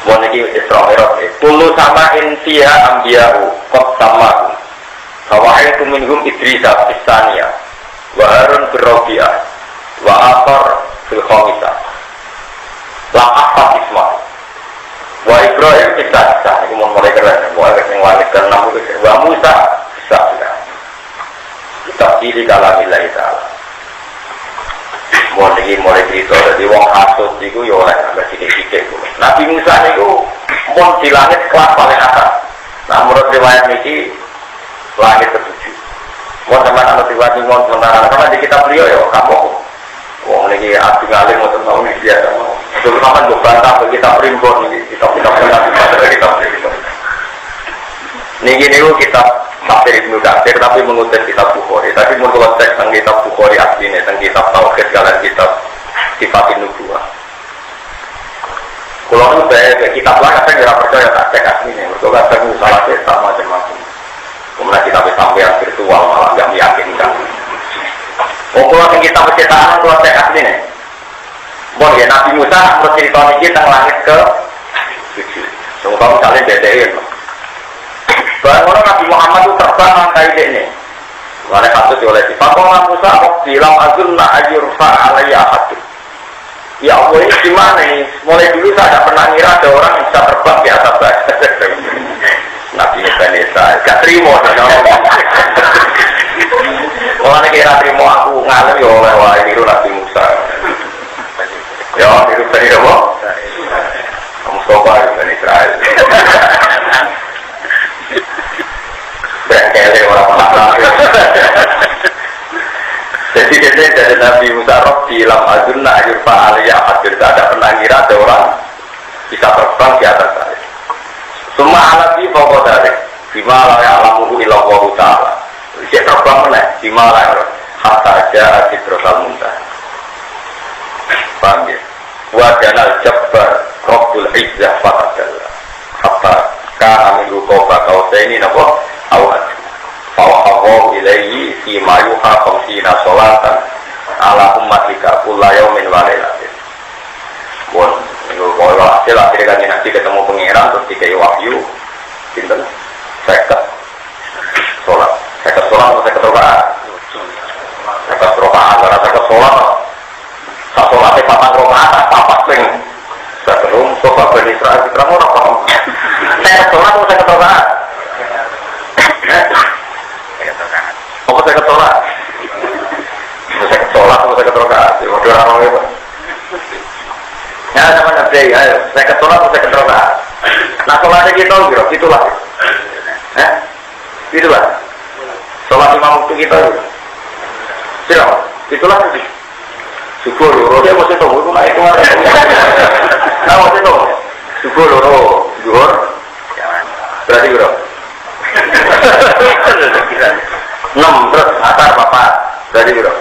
Mohon ini Isra Mi'raj. Kullu sama intiha ambiya'u qad samahu. Sawa'aitu minhum Idrisa Istania wa Harun Birrobi'ah wa Athar fil Khamisah la Ahfad Ismail wa Ibrahim Isa ini mau mulai keren mau agak yang langit ke-6 wa Musa Isa kita pilih kalamillahi ta'ala mulai cerita jadi wong hasud itu ya oleh agak sedikit Nabi Musa itu mau di langit kelas paling atas nah menurut riwayat ini langit ke-7 mau teman-teman tiba-tiba mau sementara karena di kitab beliau ya kamu wong ini abdi ngalim mau tentang ini biasa itu kapan gue bantah ke kitab primbon ini kitab-kitab ini kitab Tafsir Ibnu Katsir tapi mengutip kitab Bukhari tapi menurut teks tentang kitab Bukhari aslinya tentang kitab Tauhid kalian kitab Sifatin Nubuwah kalau itu saya kitab lain saya tidak percaya tak cek aslinya berdoa saya salah kitab macam-macam kemudian kita sampai virtual malah nggak meyakinkan. Kalau kita percetakan kalau cek aslinya boleh ya Nabi Musa menurut cerita ini kita langit ke 7 semoga misalnya BDI bahwa Nabi Muhammad itu terbang langkai ini oleh satu oleh si Fakolah Musa bilang azunna ajurfa alaiya hadud ya Allah ini gimana ini mulai dulu saya tidak pernah ngira ada orang yang bisa terbang di atas saya Nabi Musa gak terima orang kira terima aku ngalim ya oleh wah ini Nabi Musa ya itu dari apa? Kamu coba dari Israel berkele orang-orang jadi dari Nabi Musa Rob bilang azunna ajurfa aliyah hadir ada pernah ngira ada orang bisa terbang di atas saya semua alat di pokok dari dimana alamuhu ilawwahu ta'ala dia terbang mana dimana hatta aja sidratal muntaha paham ya wajanal jabbar Rabbul Izzah fatadalla hatta kana min ruqaba kausaini napa awat fa'awahu ilaihi fi ma yuha khamsina sholatan ala ummatika kulla yaumin wa lailatin pun itu kalau hasil akhirnya kan nanti ketemu pengiran terus dikai wahyu pinten 50 sholat 50 sholat atau 50 rokaat 50 rokaat karena 50 sholat tak sholatnya 4 rokaat apa ping saya belum coba Bani Israel kita mau apa 50 sholat atau 50 rokaat apa saya ketolak? Saya ketolak atau saya ketolak? Waduh orang itu. Ya sama Nabi, ayo saya ketolak atau saya ketolak? Nah sholatnya kita gitu, itulah. Itulah. Sholat imam waktu kita. Siapa? Itulah. Syukur, dia masih tahu itu naik kemarin. Nah masih tahu. Syukur, syukur. Berarti bro. 6 terus atar bapak dari bro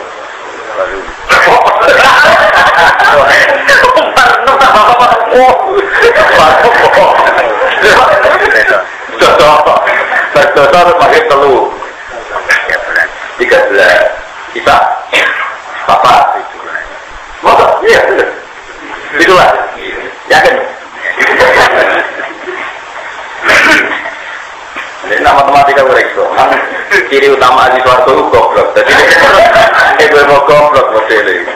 Dosa pakai telu 13 bisa bapak motor iya itulah yakin ini matematika berekso ciri utama di suarga itu goblok jadi itu mau goblok modelnya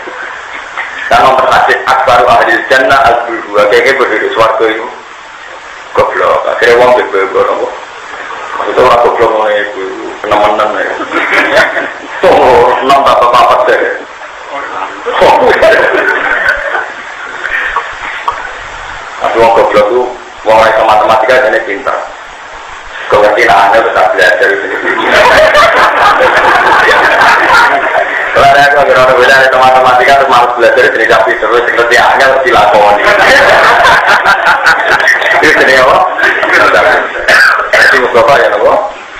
dan nomor hadis akbaru ahli jannah al-bulhu kayaknya berdiri suarga itu goblok akhirnya orang bebe-bebe maksudnya orang goblok mulai itu penemenan ya oh 6 apa-apa deh Tapi wong goblok itu wong iso matematika jane pinter. Kau ngerti lah, anda bisa belajar itu. Kalau ada aku kira-kira belajar matematika terus malas belajar jenis api terus ngerti angel dilakoni. Itu jenis apa? Jadi Mustafa ya nopo.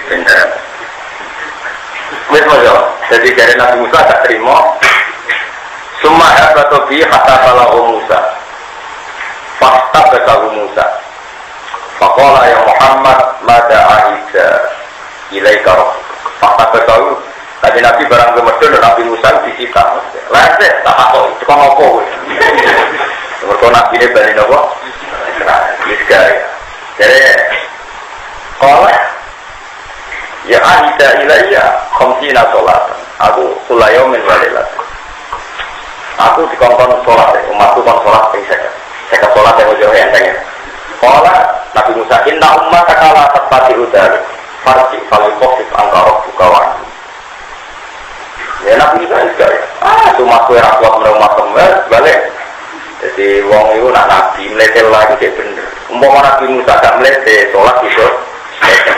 Pinter. Wes mojo. Jadi dari Nabi Musa tak terima. Summa abatu bi hatta balahu Musa. Fakta balahu Musa. Faqala ya Muhammad mada ahida ilaika rabbuk. Fakta balahu. Tadi Nabi barang ke Mesir dan Nabi Musa disita. Lese tak apa itu kan apa. Mergo Nabi ini bali nopo? Israel. Jadi qala ya ahida ilayya khamsina sholatan. Aku kulayaumin walilat. Aku dikongkon sholat, umatku kon sholat ping 50. 50 sholat yang ojo enteng. Qala Nabi Musa inna ummataka la tafati udar. Farji falikofif angka buka wani. Ya Nabi Musa juga ya. Umatku yang kuat menerima kembali balik. Jadi wong itu nak Nabi meletel lagi kayak bener. Umpama Nabi Musa gak meletel sholat gitu.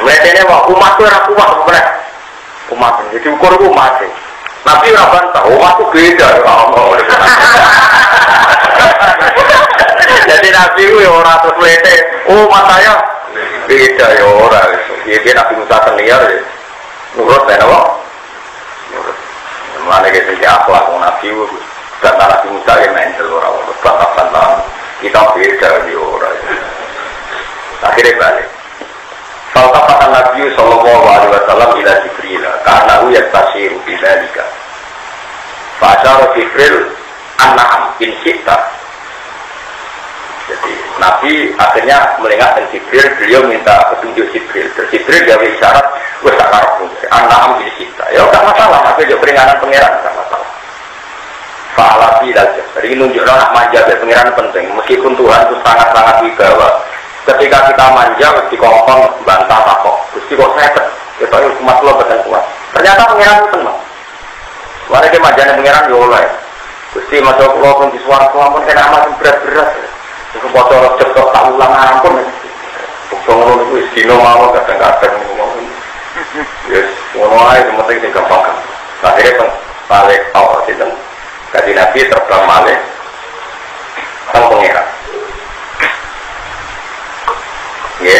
Meletelnya umatku yang kuat bener. Umat jadi ukur umat. Nabi ora bantah, umatku beda ya Allah. Jadi Nabi itu ya orang terus lete, umat saya beda ya orang. Dia Nabi Musa senior ya, nurut ya apa? Nurut. Mana kita jadi akhlak Nabi itu, kata Nabi Musa ya mental orang, bantah-bantah. Kita beda ya orang. Akhirnya balik. Salta kata Nabi Sallallahu Alaihi Wasallam ila Jibril karena uyat tasiru bilalika. Fajar Jibril an'am in syi'ta. Jadi Nabi akhirnya melihat Jibril, beliau minta petunjuk Jibril. Terus Jibril gawe isyarat, wes tak karepmu. An'am in syi'ta. Ya enggak masalah, Nabi juga peringanan pangeran enggak masalah. Fa'alati dal Jibril nunjukkan nak manja ya pangeran penting. Meskipun Tuhan itu sangat-sangat wibawa. Ketika kita manja, mesti kongkong bantah takok. Mesti kok seket. Kita umat lo betul kuat. Ternyata pangeran itu tenang. Warga dia manjanya pangeran ya oleh. Mesti masuk lo pun di suara pun kena amat berat-berat. Itu bocor cetok tak ulang ampun. Bocor itu istino mau kadang-kadang ngomong. Yes, ngomong aja cuma penting gampang. Akhirnya balik awal sih dan kaji Nabi terbang balik sang pangeran. Ya,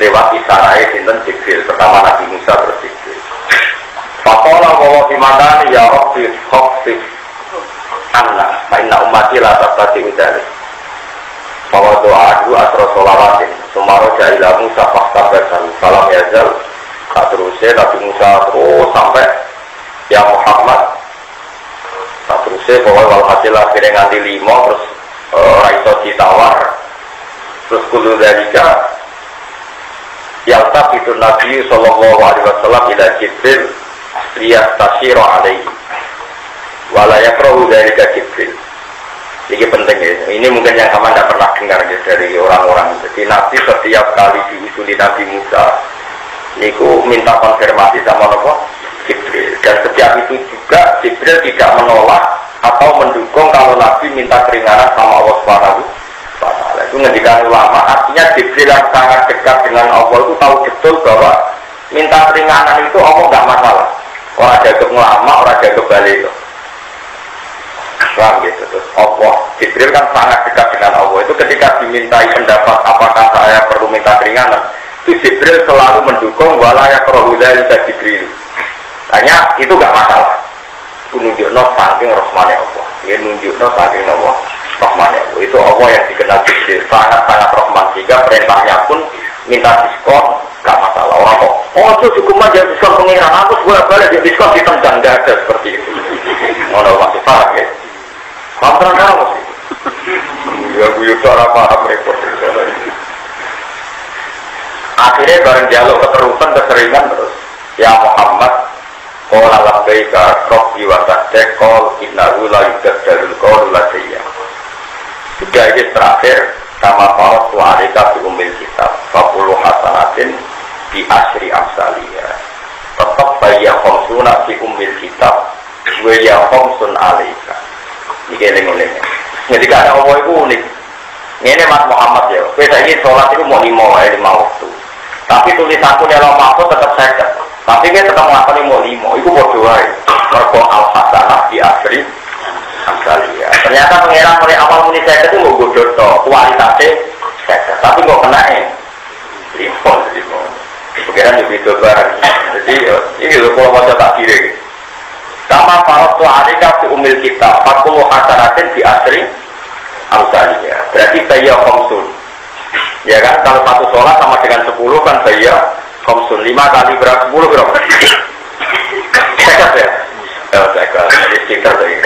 lewat isarai sinten Jibril pertama Nabi Musa terus Jibril. Faqala wa fi madani ya rabbi khafif anna inna ummati la tabati udari. Bahwa doa dua asro solawatin sumaro jailah Musa fakta bersan salam yazal terusnya Nabi Musa terus sampai ya Muhammad terusnya bahwa walhasil akhirnya nganti 5 terus raiso ditawar terus kudu dalika yaltafitu Nabi sallallahu alaihi wasallam ila Jibril liyastashira alaihi wala yakrahu dzalika Jibril. Ini penting ya. Ini mungkin yang kamu tidak pernah dengar ya, dari orang-orang. Jadi Nabi setiap kali diusuli Nabi Musa niku minta konfirmasi sama Jibril. Dan setiap itu juga Jibril tidak menolak atau mendukung kalau Nabi minta keringanan sama Allah Subhanahu wa Ta'ala. Itu ngendikan ulama, artinya Jibril yang sangat dekat dengan Allah itu tahu betul bahwa minta keringanan itu Allah nggak masalah. Orang jaga ulama, orang jaga balik itu. Paham gitu. Terus Allah, Jibril kan sangat dekat dengan Allah. Itu ketika dimintai pendapat apakah saya perlu minta keringanan, itu Jibril selalu mendukung walaya kerohulai Jibril. Hanya itu nggak masalah. Nunjukno saking rahmane Allah. Ya nunjukno saking Allah. Rahmane Allah. Itu Allah yang dikenal Jibril sangat-sangat rahman sehingga perintahnya pun minta diskon gak masalah. Orang kok oh itu cukup aja diskon pengiran aku bolak-balik dia diskon ditendang gak ada seperti itu. Ono masih paham ya. Paham kamu sih. Ya gue cara paham repot. Akhirnya bareng dialog keterusan keseringan terus. Ya Muhammad qala labbaika rabbi wa sadaqal innahu la yudaddarul qawl ladayya. Sudah ini terakhir sama para suarika di umil kitab 40 hasanatin di asri amsaliyah. Tetap bayya khamsuna di umil kitab wa ya khamsun alaika. Ini gini. Jadi ada Allah itu unik. Ini Mas Muhammad ya. Saya ini sholat itu mau 5 waktu. Tapi tulisanku dalam waktu tetap saya. Tapi dia tetap melakukan mau 5. Itu bodoh aja. Mergo al-hasanah di akhir amsalia. Ternyata pengeran mulai awal muni saya itu mau bodoh toh kualitasnya saya. Tapi nggak kena lima. Pengeran lebih barang. Jadi ini loh kalau mau tak kiri. Sama para tuarika di umil kita 40 hasanatin di akhir amsalia. Berarti saya komsun. Ya kan kalau satu sholat sama dengan 10 kan saya komsun 5 kali berapa 10 berapa? Sekat ya? Ya sekat. Jadi pinter lagi.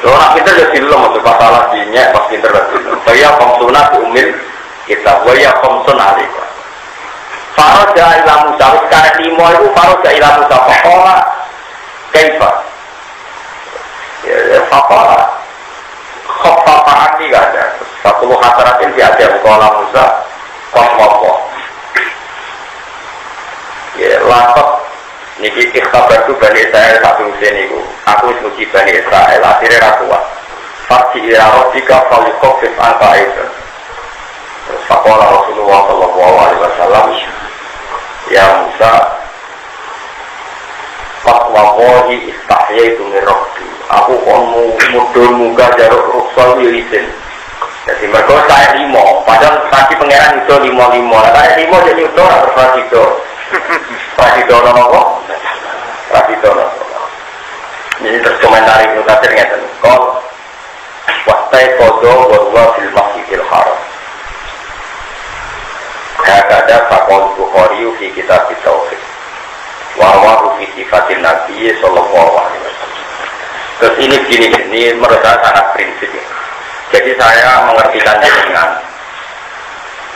Orang pinter jadi lo masuk masalah dinya pas pinter lagi. Saya komsunah di umil kita. Saya komsun alika. Faroja ila Musa. Sekarang 5 itu faroja ila Musa. Fakola kaifa. Ya fakola. Khofafa'an ini gak ada 10 hasanatin diada Mukola Musa Kosmopo ya lapot niki ikhtabar itu Bani Israel satu usia niku aku suci Bani Israel akhirnya ratuan Fasi iraroh jika falikofif angka itu terus fakola Rasulullah SAW ya Musa Fatwawohi istahya itu mirrohdi aku kon mudul muka jaruk ruksol wilisin jadi mereka saya 5 padahal tadi pangeran itu 5 saya 5 jadi itu harus Prasido nopo ini terus komentari itu tadi ngeten kol wastai kodo warwa fil masjidil haram hakada fakol Bukhari fi kitab tauhid warwa fi sifatin nabi sallallahu alaihi wasallam. Terus ini menurut saya sangat prinsip ya. Jadi saya mengertikan dengan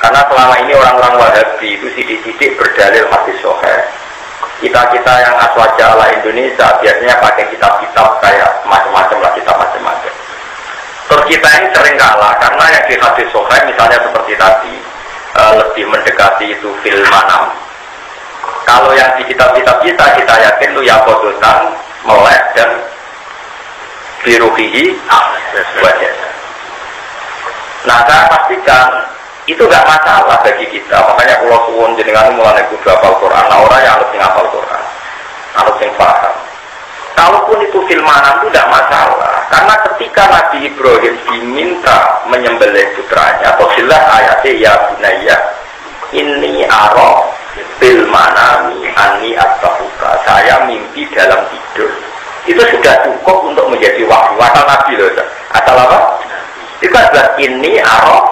karena selama ini orang-orang Wahabi itu sidik-sidik berdalil hadis sahih. Kita yang aswaja ala Indonesia biasanya pakai kitab-kitab kayak macam-macam lah kitab macam-macam. Terus kita ini sering kalah karena yang di hadis sahih misalnya seperti tadi lebih mendekati itu fil manam. Kalau yang di kitab-kitab kita yakin itu ya kodotan, melek dan biruhihi wajah. Nah saya pastikan itu gak masalah bagi kita. Makanya kalau suwun jenengan mulai kudu hafal Quran, orang yang harus hafal Quran, harus yang paham. Kalaupun itu filmanan itu gak masalah, karena ketika Nabi Ibrahim diminta menyembelih putranya, atau jelas ayatnya ya bunaya ini aro filmanami ani attahuka, saya mimpi dalam tidur. Itu sudah cukup untuk menjadi wahyu. Asal Nabi loh, asal apa? Itu adalah ini arah.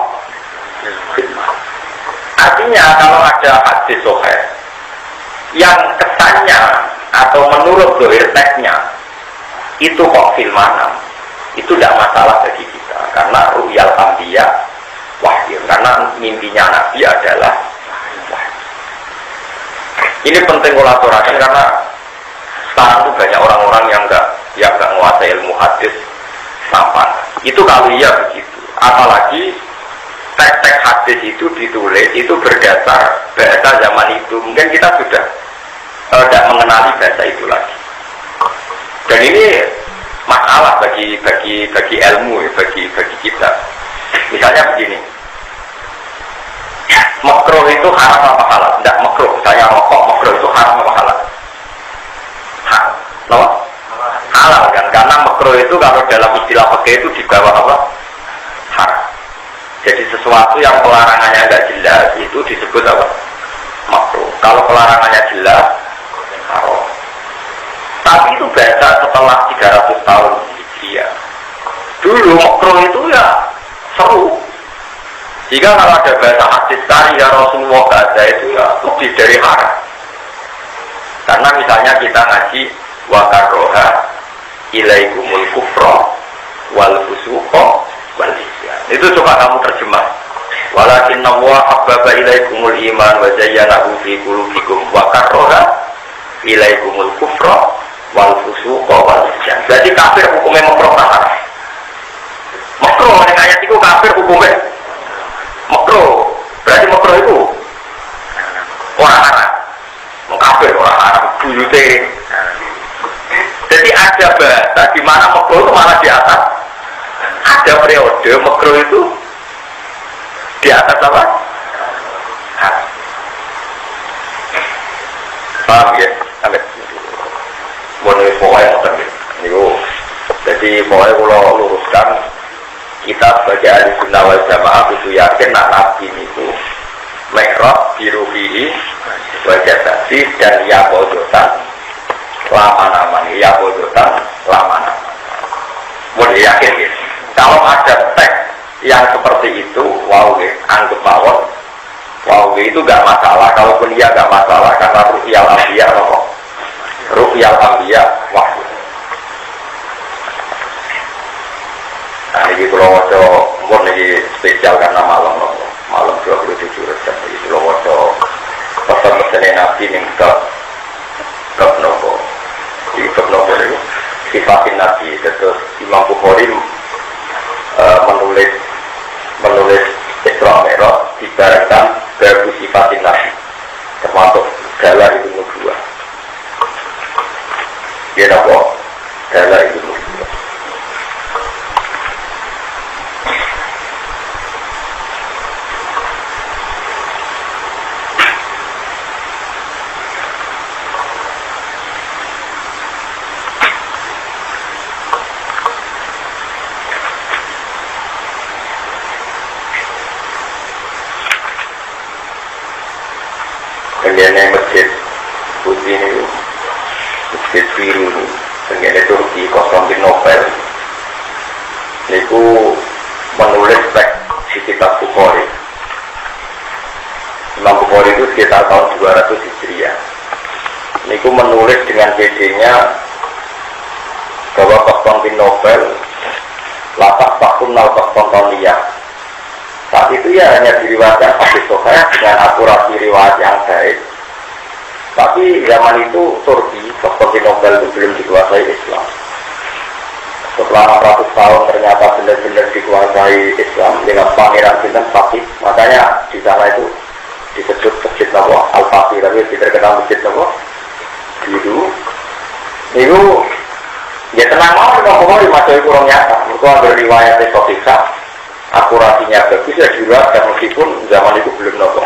Artinya kalau ada hadis sahih yang kesannya atau menurut dohir teksnya itu kok filmanam, itu tidak masalah bagi kita karena ru'yal anbiya wahyu, karena mimpinya Nabi adalah wahyu. Ini penting kolaborasi karena sekarang itu banyak orang-orang yang nggak menguasai ilmu hadis sampan. Itu kalau iya begitu. Apalagi teks-teks hadis itu ditulis itu berdasar bahasa zaman itu. Mungkin kita sudah tidak mengenali bahasa itu lagi. Dan ini masalah bagi ilmu, bagi kita. Misalnya begini. Makruh itu haram apa halal? Tidak makruh. Saya rokok makruh itu haram apa halal? Halal kan, karena makruh itu kalau dalam istilah fikih itu di bawah apa? Haram. Jadi sesuatu yang pelarangannya tidak jelas itu disebut apa? Makruh. Kalau pelarangannya jelas, haram. Tapi itu beda setelah 300 tahun Hijriah. Dulu makruh itu ya seru. Jika kalau ada bahasa hadis tari ya Rasulullah ada itu ya lebih dari haram. Karena misalnya kita ngaji wakaroha ilaikumul kufra wal fusuqa wal isyan. Itu coba kamu terjemah. Walakin Allah habbaba ilaikumul iman wa zayyanahu fi qulubikum wakaroha ilaikumul kufra wal fusuqa wal isyan. Jadi kafir hukumnya makruh haram. Makruh ning ayat itu kafir hukumnya makruh. Berarti makruh itu orang haram. Kafir orang haram buyute. Jadi ada bahasa di mana makruh itu malah di atas. Ada periode makruh itu Di atas apa? Paham ya? Sampai boleh pokoknya ngoten niku. Jadi pokoknya kalau luruskan kita sebagai ahli sunnah wal jamaah itu yakin nak nabi itu mikraj biruhi wajah tadi dan ya bodotan lama-lama ya bodotan lama-lama. Boleh yakin ya? Kalau ada teks yang seperti itu, wow, anggap mawon, wow, itu gak masalah. Kalaupun dia gak masalah karena ru'yal ambiya, ru'yal ambiya, wahyu. Nah, ini kalau wajah umur ini spesial karena malam 27 jam. Ini kalau wajah pesan-pesan Nabi ini ke Nopo. Di ke Nopo itu sifatin Nabi. Terus Imam Bukhari menulis Isra Mi'raj dibarengkan baru sifatin Nabi. Termasuk Dala itu Nubuwah. Dia Nopo Dala itu Nubuwah. Kemudian masjid putih ini, masjid biru ini, kemudian Turki Konstantinopel, itu menulis teks di kitab Bukhari. Imam Bukhari itu sekitar tahun 200 Hijriah. Itu menulis dengan PD-nya bahwa Konstantinopel latak takunal Konstantiniyah. Saat itu ya hanya diriwayatkan hadis sahih dengan akurasi riwayat yang baik. Tapi zaman itu Turki, Konstantinopel itu belum dikuasai Islam. Setelah 600 tahun ternyata benar-benar dikuasai Islam dengan pangeran Sinten Fatih. Makanya di sana itu disebut masjid Nabawi Al-Fatih, tapi terkenal masjid Nabawi biru. Itu ya tenang mau Bukhari masih kurang nyata. Mereka ada riwayat sahih. Akurasinya bagus ya juga, meskipun zaman itu belum nopo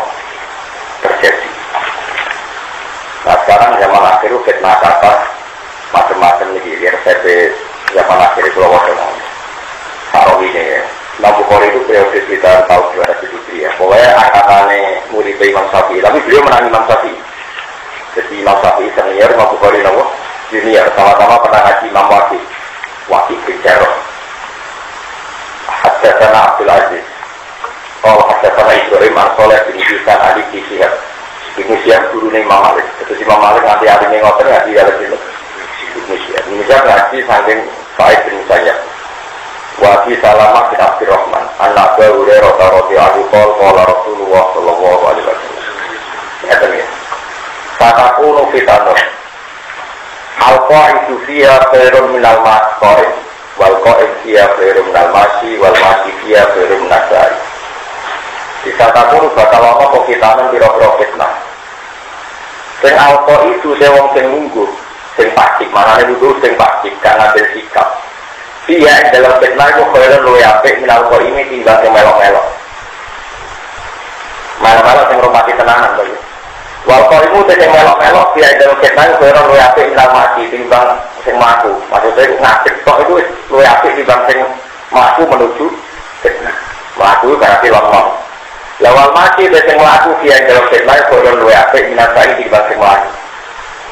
terjadi. Nah sekarang zaman akhir fitnah kata macam-macam nih, resep zaman akhir itu lawan dengan Sarawi ini. Imam Bukhari itu periode sekitar tahun 200 Hijriah. Pokoknya angkatannya murid Imam Syafi'i, tapi beliau menang Imam Syafi'i. Jadi Imam Syafi'i senior, Imam Bukhari nopo junior, sama-sama pernah ngaji Imam Waqi bin Jarrah. Haddatsana Abdul Aziz. Haddatsana Ibrahim An-Shalih bin Hisan Ali Kisihab. Ibnu Syihab gurune Imam Malik. Terus Imam Malik nanti alime ngoten ngaji karo Ibnu Syihab. Ibnu Syihab ngaji saking Sa'id bin Musayyab. Wa fi Salamah bin Abdurrahman. An-Nabi Hurairah radhiyallahu anhu qala Rasulullah sallallahu alaihi wasallam. Ngeten ya. Fatakunu fitanun. Al-qa'idu fiha khairun minal masqa'i. Wal qa'id fiha khairun minal masyi wal masyi fiha khairun minal sa'i. Bisa takun bakal apa kok fitanan pira-pira fitnah. Sing alqa itu sing wong sing nunggu, sing pasti manane nunggu sing pasti karena bersikap. Dia dalam fitnah itu khairun luwih apik minal qa'id ini timbang sing melok-melok. Malah-malah sing rumati tenanan to. Wal qa'id itu sing melok-melok dia dalam fitnah itu khairun luwih apik minal masyi timbang sing mlaku. Maksudnya ngadeg tok itu luwih apik timbang sing mlaku menuju fitnah. Mlaku karena dilong-long. Lawal masih ada yang melaku dia yang dalam fitnah koron luwe apik minasai di bangsa melaku.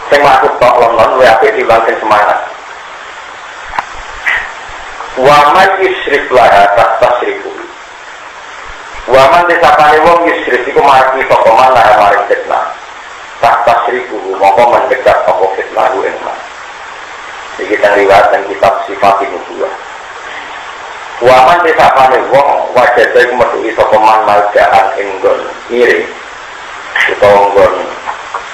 Yang melaku tok lon luwe apik di bangsa semangat. Waman yusrik laha tasrifu. Waman disapane wong yusrik iku mati sokoman laha maring fitnah. Tasrifu moko mendekat apa fitnah ku enak. Iki kita riwayat dan kitab sifat nubuwah. Waman disapane wong wajah saya metu iso peman maljaan enggon ngiri utawa nggon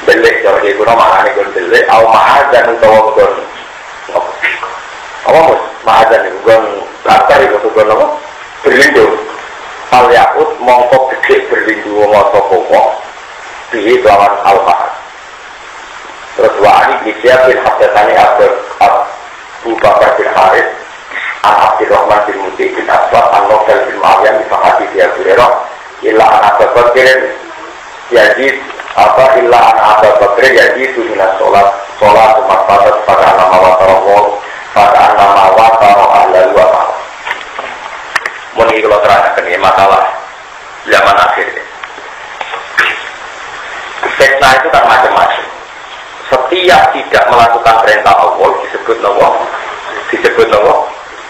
delik cara iki kuwi maknane nggon delik au ma'adzan utawa nggon apa mus ma'adzan nggon latar iku nggon apa berlindung al yakut mongko gede berlindung wong sapa piye lawan al-fahad. Terus wa'ani disiapin haddatane Abu Bakar bin Harith Abdurrahman bin Muti bin Aswad An-Nofel bin Ma'awiyah Mifahati Dia Hurairah illa anak berpikiran jadi apa illa anak berpikiran jadi itu minat sholat umat pada nama watarowol pada nama watarowol ahla luar mungkin kalau terangkan ini masalah zaman akhir fitnah itu kan macam-macam. Setiap tidak melakukan perintah Allah disebut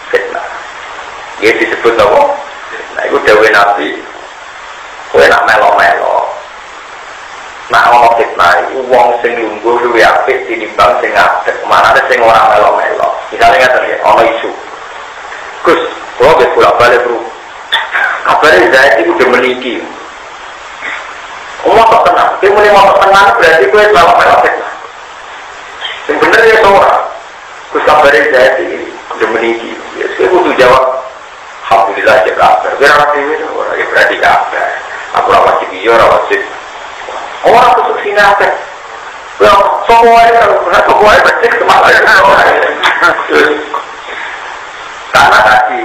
fitnah. Dia disebut fitnah. Itu dawuh Nabi. Kowe nak melo-melo. Nak ono fitnah iku wong sing lungguh luwih apik tinimbang sing ngadeg. Manane sing ora melo-melo. Misale ngaten ya, ono isu. Gus, kula wis bolak-balik bro. Kabare Zaid iku udah meniki. Mau tenang, dia mulai mau tenang berarti gue selalu melapet. Yang bener ya seorang, gue kabarin saya ini udah meninggi. Ya, saya butuh jawab, alhamdulillah aja kabar. Biar orang ini orang yang berarti kabar. Aku rawat video, rawat sih. Orang tuh sini apa? Well, semuanya becek semuanya. Karena tadi.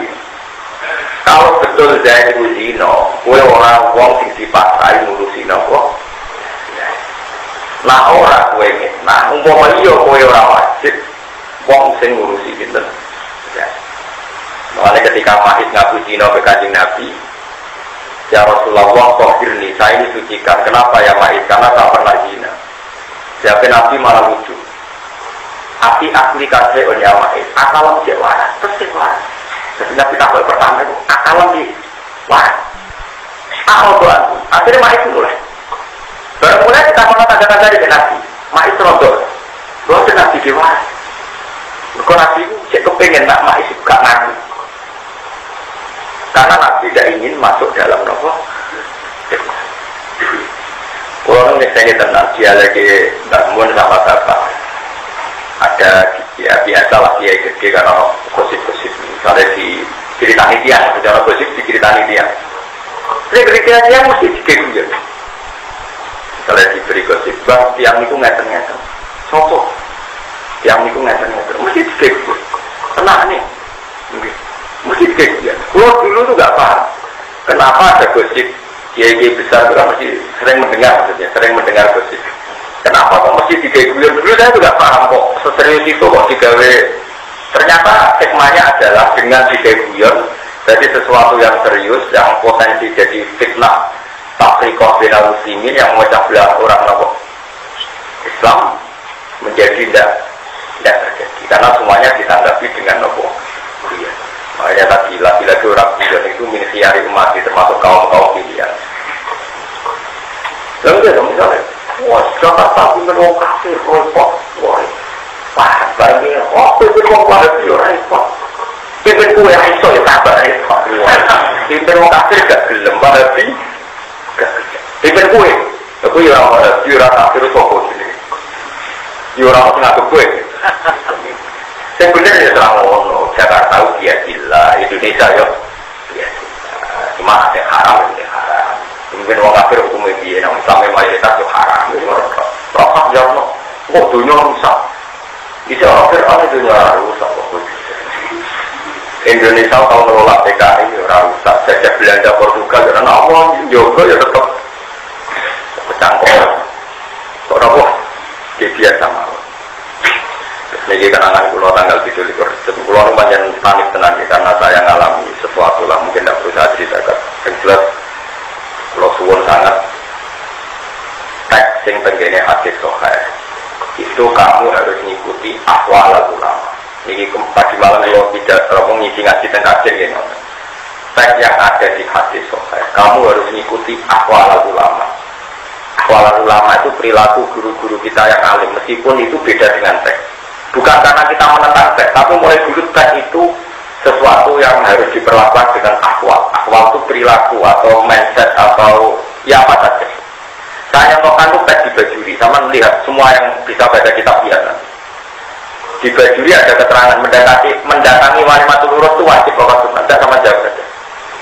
Kalau betul Zaid itu zino, kue orang wong sing dipaksain ngurusin apa? Nah orang kue nah umpama iya kue orang wajib, wong sing ngurusi gitu. Makanya ketika Mahid ngaku zino ke Kanjeng Nabi, ya Rasulullah tohirni, saya ini sucikan. Kenapa ya Mahid? Karena tak pernah zina. Siapa Nabi malah lucu. Api aplikasi oleh Mahid, akalam dia waras, terus waras. Sehingga kita pertama itu alam di wah, tuan. Akhirnya mak itu mulai. Baru mulai kita pernah tanda-tanda di Nabi. Mak itu rontok. Lo itu Nabi dewa. Kalau Nabi itu cek kepengen nak mak itu gak ngaku. Karena Nabi tidak ingin masuk dalam nopo. Orang yang saya tenang dia lagi bangun sama bapak. Ada ya biasa lah dia gede karena gosip-gosip. Misalnya diceritani dia, secara gosip diceritani dia. Cerita dia mesti dikejar. Misalnya diberi gosip, bang tiang itu ngeten-ngeten. Sopo, tiang itu ngeten-ngeten. Mesti dikejar. Tenang nih, mesti dikejar. Kalau dulu tuh gak paham. Kenapa ada gosip? Kiai-kiai besar itu kan mesti sering mendengar, maksudnya sering mendengar gosip. Kenapa kok mesti dikejar? Dulu saya tuh gak paham kok. Seserius itu kok digawe. Ternyata hikmahnya adalah dengan dikeguyon, jadi sesuatu yang serius, yang potensi jadi fitnah, tafriqah bina muslimin yang memecah belah orang nopo Islam menjadi tidak terjadi, karena semuanya ditanggapi dengan nopo guyon. Makanya tadi lagi-lagi orang guyon itu minisiari umat, termasuk kaum pilihan. Lalu dia misalnya, wah Jakarta bener kafir, repot, wah. Wah, bagi pimpin wong wahabi ya repot. Pimpin kue iso ya tambah repot. Pimpin wong kafir gak gelem wahabi. Pimpin kue, aku ya ora wahabi ora kafir sapa jenenge. Ya ora ngaku kue. Sing bener ya terang ngono, Jakarta dia gila, Indonesia yo. Cuma ada haram. Pimpin wong kafir hukumnya piye, nang sampe mayoritas yo haram. Rokok jarno, kok dunya rusak. Bisa orang dunia rusak. Indonesia tahun nolak PKI orang rusak. Sejak Belanda Portugal karena Allah juga ya tetap bercangkok. Kok apa? Dia biasa malu. Ini kenangan pulau tanggal 7 pulau lumayan panik tenang karena saya ngalami sesuatu lah mungkin tidak perlu saya ceritakan. Yang jelas pulau suwon sangat teks yang tenggene hadis sohail. Itu kamu harus mengikuti ahwal ulama. Ini pagi malam kalau tidak terlalu ngisi ngaji dan kajian gitu. Teks yang ada di hadis sohail, kamu harus mengikuti ahwal ulama. Ahwal ulama itu perilaku guru-guru kita yang alim, meskipun itu beda dengan teks. Bukan karena kita menentang teks, tapi mulai dulu teks itu sesuatu yang harus diperlakukan dengan ahwal. Ahwal itu perilaku atau mindset atau ya apa saja. Saya contohkan itu teks di Bajuri, sama melihat semua yang bisa baca kitab biasa. Di Bajuri ada keterangan mendatangi walimatul urus itu wajib bapak sunnah, tidak sama jawab saja.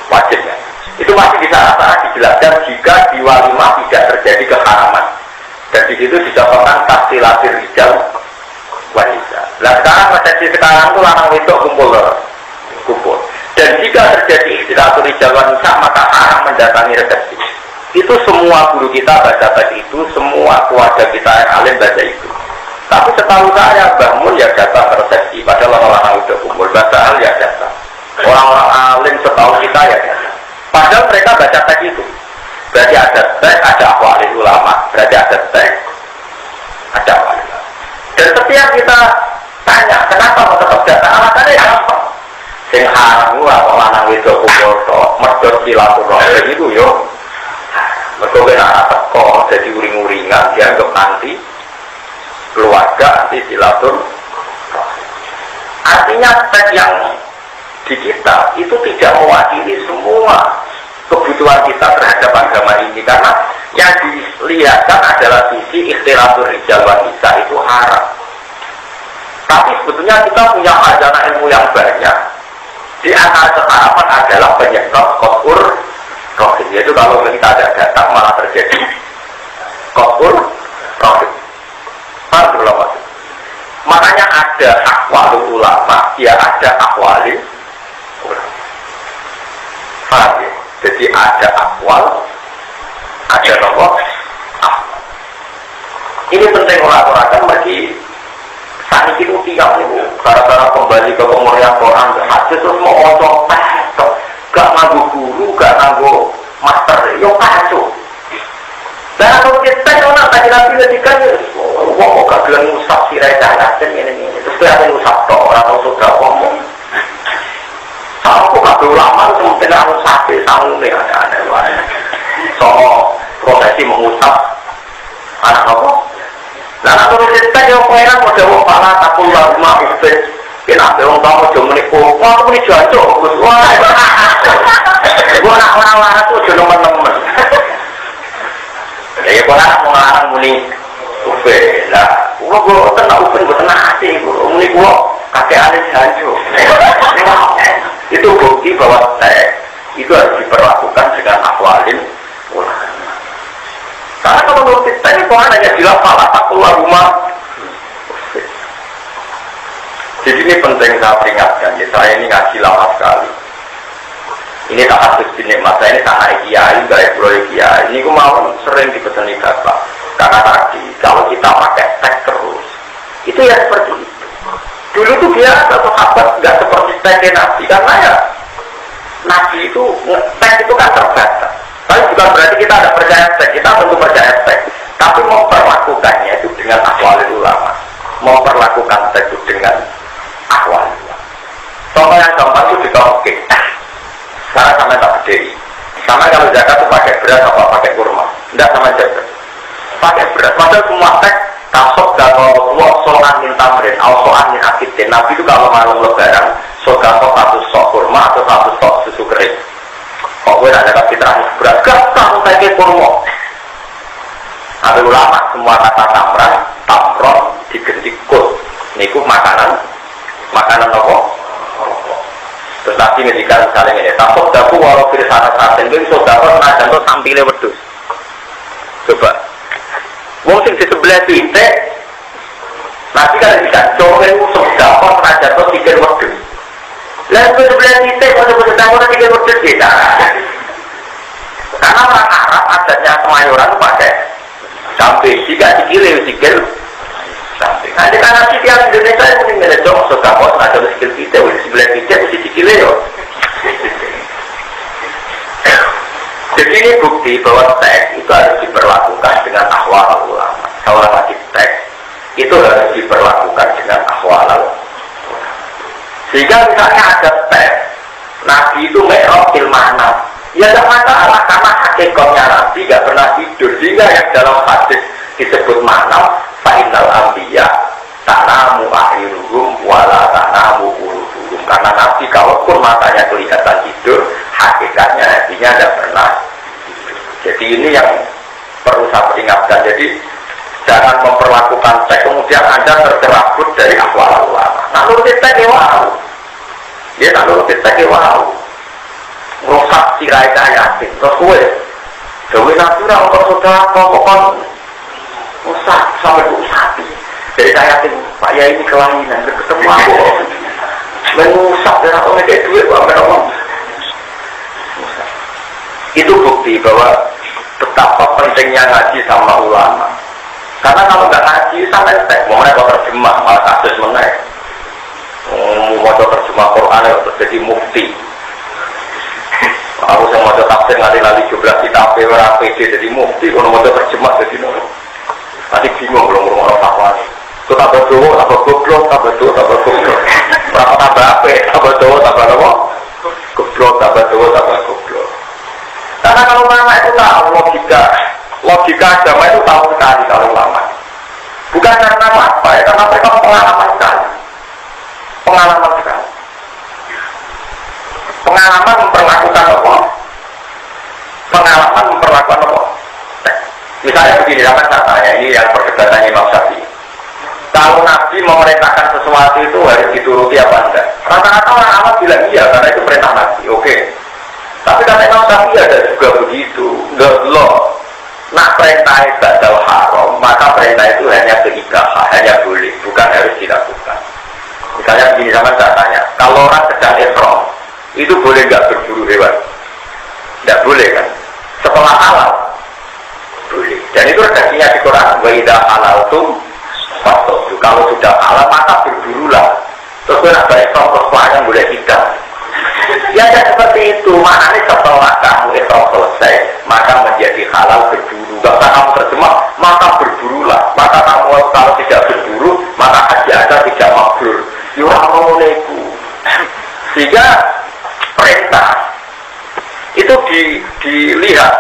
Wajib ya. Itu masih bisa rasa dijelaskan jika di walimah tidak terjadi keharaman. Dan di situ dicontohkan tahsilatir rijal wanita. Nah sekarang persepsi sekarang itu lanang wedok kumpul. Dan jika terjadi tahsilatir rijal wanita maka haram mendatangi resepsi. Itu semua guru kita baca teks itu, semua keluarga kita yang alim baca itu. Tapi setahu saya, bangun ya datang ke resepsi, padahal orang-orang udah kumpul, baca ya datang. Orang-orang alim setahu kita ya datang. Padahal mereka baca teks itu. Berarti ada teks, ada aqwalul ulama. Berarti ada teks, ada aqwalul ulama. Dan setiap kita tanya, kenapa mau tetap datang? Alasannya gampang. Sing haram atau lanang wedok kumpul tok, medhot silaturahmi itu yo. Mergo kena teko jadi uring-uringan dianggap anti keluarga, anti silaturahmi. Artinya teks yang di kita itu tidak mewakili semua kebutuhan kita terhadap agama ini, karena yang dilihatkan adalah sisi ikhtilatur rijal wa nisa itu haram. Tapi sebetulnya kita punya khazanah ilmu yang banyak. Di antara keharapan adalah penyebab qasur rohim, yaitu kalau kita ada datang malah terjadi qasur rohim. Paham belum maksud? Makanya ada aqwalul ulama, ya ada aqwalil ulama. Paham ya? Jadi ada akwal, ada nomor. Ini penting orang-orang bagi saat itu tiap itu gara-gara kembali ke pemurian Quran hadis terus mau otong pasok, gak nganggu guru, gak nganggu master, yo kacau. Dan kalau kita orang tadi nanti ketika wah gak bilang usap sirai jalan ini terus kelihatan usap toh orang sudah ngomong. Aku gak ulama itu mungkin aku sakit sanggup nih aneh-aneh. So prosesi mengusap anak apa? Nah, kalau kita yang pengen mau jawab pala takut lagu mau ubed, kenapa orang kamu jauh menipu? Wah, aku ini jatuh, gus. Wah, gua nak orang-orang tuh jodoh teman-teman. Ya, gua nak orang muni ubed. Nah, gua tenang ubed, gua tenang hati, gua muni gua kakek alis jatuh. Itu bukti bahwa itu harus diperlakukan dengan aqwalil ulama. Karena kalau menurut kita ini Tuhan hanya bilang salah tak keluar rumah. Jadi ini penting saya peringatkan. Ya, saya ini ngaji lama sekali. Ini tak harus dinikmat. Saya ini tanah kiai, gaya proyek kiai. Ini aku mau sering dipetani bapak. Karena tadi kalau kita pakai teks terus, itu ya seperti itu. Dulu tuh biasa sahabat nggak seperti teksnya Nabi, karena ya Nabi itu teks itu kan terbatas. Tapi bukan berarti kita ada percaya teks, kita tentu percaya teks, tapi memperlakukannya itu dengan aqwalul ulama, memperlakukan teks itu dengan aqwalul ulama. Contoh yang gampang itu di Tauhid. Sekarang sama tak berdiri. Sama kalau zakat itu pakai beras apa pakai kurma? Tidak sama zakat. Pakai beras. Padahal semua teks kasok atau soal min tamrin, atau soal min akidin. Nabi itu kalau malam lebaran, sodako satu sok kurma atau satu sok susu kering. Kok gue ada kasih terakhir berat, gak tahu kayak kurma. Ada ulama semua kata tamron diganti kut. Niku makanan apa? Terus nanti ngedikan misalnya ini, takut daku walau firsana saten itu sodako senajan itu sampilnya wedus. Coba, wong sing di sebelah titik, nanti kalau bisa coba sodako senajan itu pikir wedus. Lalu sebelah titik, kalau sodako pikir wedus kita. Karena orang Arab adatnya Kemayoran pakai sampai jika sikil sampai. Nanti karena setiap Indonesia itu mungkin ada cowok sodako ada sikil kita, sebelah titik mesti sikil yo. Jadi ini bukti bahwa teks itu harus diperlakukan dengan aqwalul ulama. Kalau lagi teks itu harus diperlakukan dengan aqwalul ulama. Sehingga misalnya ada teks Nabi itu mi'raj ilmana. Ya tidak masalah karena hakikatnya Nabi tidak pernah tidur. Sehingga yang dalam hadis disebut manam fa'inal anbiya tanamu akhiruhum wala tanamu uluhum. Karena Nabi kalaupun matanya kelihatan tidur, hakikatnya Nabinya tidak pernah tidur. Jadi ini yang perlu saya peringatkan. Jadi jangan memperlakukan teks kemudian Anda tercerabut dari aqwalul ulama. Nah menurut kita wow. Ya tak menurut kita wow. Rusak sirai yakin terus gue dewi natural kalau sudah pokoknya rusak sampai sapi jadi saya yakin Pak ya ini kelainan ketemu aku merusak dan aku ngekek duit kok sampai ngomong itu bukti bahwa betapa pentingnya ngaji sama ulama. Karena kalau nggak ngaji sampai tek, mau mereka terjemah malah kasus menaik. Mau terjemah Quran ya jadi mufti. Aku yang mau tafsir ngali jumlah kitab orang PD jadi mufti. Kalau mau terjemah jadi nol. Nanti bingung belum orang fatwa ini. Itu tak betul, tak goblok, tak betul, tak goblok. Berapa tambah apa? Tak betul, tambah apa? Goblok, tak betul, tambah goblok. Karena kalau ulama itu tahu logika agama itu tahu sekali kalau ulama. Bukan karena apa ya, karena mereka pengalaman sekali. Pengalaman memperlakukan apa? Pengalaman memperlakukan apa? Misalnya begini, saya tanya, ini yang perdebatannya Imam Syafi'i. Kalau Nabi memerintahkan sesuatu itu harus dituruti apa enggak? Rata-rata orang awam bilang iya, karena itu perintah Nabi, oke. Tapi kata Imam Syafi'i ada juga begitu. Loh, nak perintah badal haram, maka perintah itu hanya keibahah, hanya boleh, bukan harus dilakukan. Misalnya begini, sama saya tanya, kalau orang sedang ihram, itu boleh nggak berburu hewan? Nggak boleh kan? Setelah halal, boleh. Dan itu redaksinya di Quran, wa idza halaltum fastadu. Kalau sudah halal maka berburulah. Terus nak ihram terus yang boleh tidak. Ya seperti itu, maknanya setelah kamu ihram selesai, maka menjadi halal berburu. Gak usah kamu terjemah, maka berburulah. Maka kamu kalau tidak berburu, maka haji Anda tidak mabrur. Yurahmauneku. Sehingga perintah itu dilihat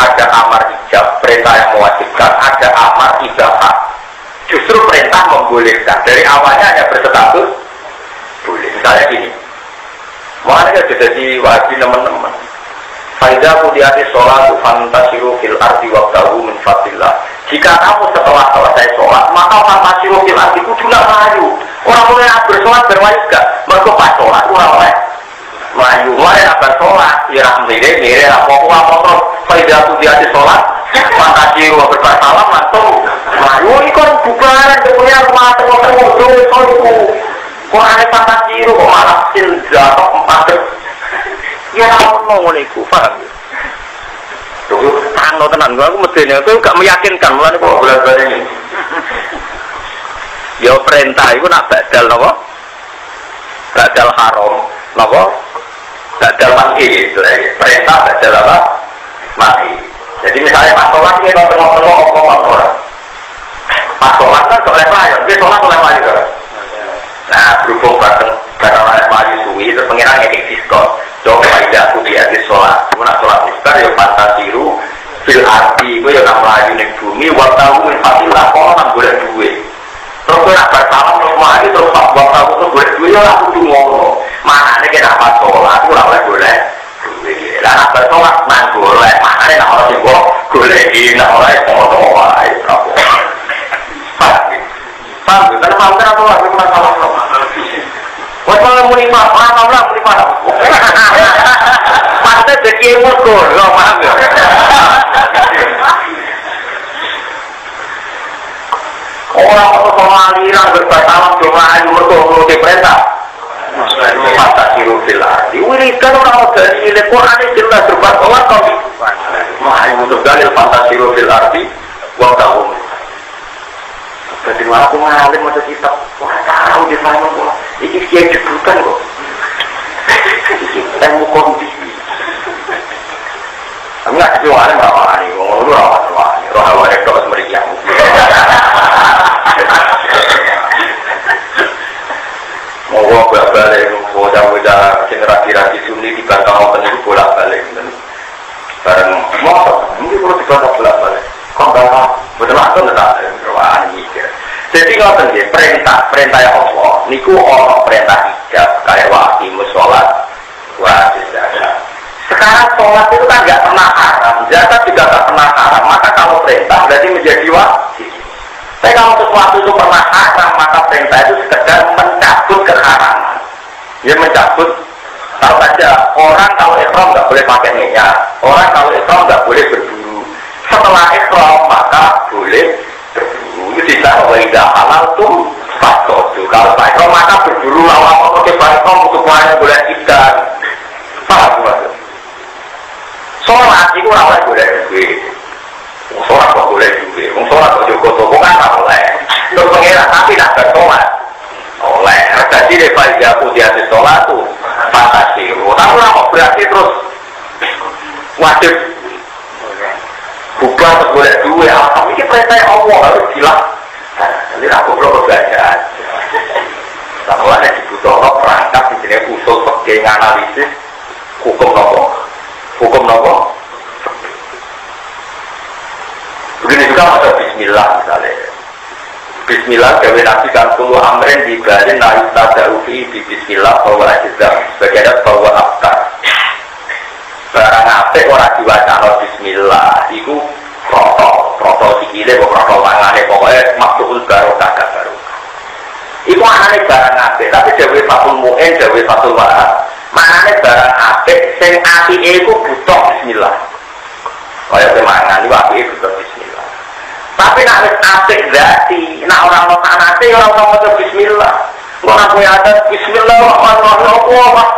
ada amar ijab, perintah yang mewajibkan, ada amar ibahah. Justru perintah membolehkan. Dari awalnya hanya berstatus boleh. Misalnya gini, makanya jadi wajib teman-teman. Faidah kudiati sholat fantasiru fil ardi wabtahu min fadillah. Jika kamu setelah selesai sholat, maka fantasiru fil ardi kudulah maju. Orang mulai bersolat berwajib gak? Mereka pas sholat, orang mulai maju. Mulai bersolat, ya alhamdulillah, mirip apa-apa terus. Faidah kudiati sholat fantasiru bersalam langsung maju. Ini kan bubaran, kemudian mati-mati kok aneh fantasiru, kok malah silja, kok empat. Ya ngomong ngoniku, paham ya? Tuh, tangno tenan, aku mestinya itu gak meyakinkan, mulanya kok boleh-boleh ini. Ya perintah itu nak badal apa? Badal haram, apa? Badal mati, perintah badal apa? Mati. Jadi misalnya pas sholat ini kalau tengok-tengok orang. Pas sholat kan soleh pelayan, dia sholat soleh pelayan juga. Nah, berhubung bareng soleh pelayan suwi, terus pengiran ngekik diskon. Coba tidak aku diatis sholat, kemudian sholat isbar ya fantasiru fil arti, itu ya nak melayu di bumi, waktahu infatilah, orang boleh duit. Terus gue nak bersalam terus maju, terus waktahu terus boleh duit, ya aku tuh ngomong. Makanya kita pas sholat, itu boleh duit. Dan nak bersolat, nak boleh, makanya nak orang yang boleh, nak orang yang ngomong, paham? Karena paham kan aku lagi masalah. Buat malam munifah, paham lah munifah. Maksudnya jadi emosi, lo paham ya? Orang-orang sama aliran bersalam cuma ayu mereka perintah. Masa siru filasi. Wiridan orang dari Al-Quran ini jelas berbahawa kami. Ayu untuk dalil fantasiru filarti, waktu. Jadi aku ngalim ada kitab, wah tahu di mana kok. Ini dia debutan kok. Ilmu kondisi. Enggak sih ngalim rawani, ngomong rawani, rawani itu semeriang. Mau bolak-balik, bocah-bocah generasi Sunni dibantah orang itu bolak-balik. Bareng motor, ini perlu dibantah bolak-balik. Kok bantah? Betul-betul tidak rawani. Jadi kalau tadi perintah ya Allah, niku orang perintah ijab kayak wajib sholat, wajib zakat. Sekarang sholat itu kan nggak pernah haram, zakat juga nggak pernah haram. Maka kalau perintah berarti menjadi wajib. Tapi kalau sesuatu itu pernah haram, maka perintah itu sekedar mencabut keharaman. Dia mencabut. Tahu saja orang kalau ihram nggak boleh pakai minyak, orang kalau ihram nggak boleh berburu. Setelah ihram maka boleh. Itu tidak waidah halal tuh fakodu. Kalau ihram maka berburu lawan pakai ihram untuk banyak boleh ikan. Paham maksud? Sholat itu orang boleh duit. Jadi daripada aku di atas sholat tuh fantasi. Tapi lama berarti terus wajib bukan boleh dua. Apa ini perintah Allah harus gila. Jadi aku belum belajar. Setelah dibutuhkan perangkat di sini usul sebagai analisis hukum nopo. Begini juga ada Bismillah misalnya. Bismillah gawe nabi kan kulo amrin dibalin naik tadarufi di Bismillah bahwa ajizam sebagai ada bahwa aftar barang apik ora diwacana Bismillah iku proto sikile proto mangane pokoknya maksudul barokah baru iku anane barang apik tapi dewe fatul mu'in dewe fatul wa'ad manane barang apik sing apike iku butuh Bismillah kaya mangan iku apike butuh Bismillah tapi nak wis apik berarti nak orang mau sanate ora usah maca Bismillah kok aku ada Bismillahirrahmanirrahim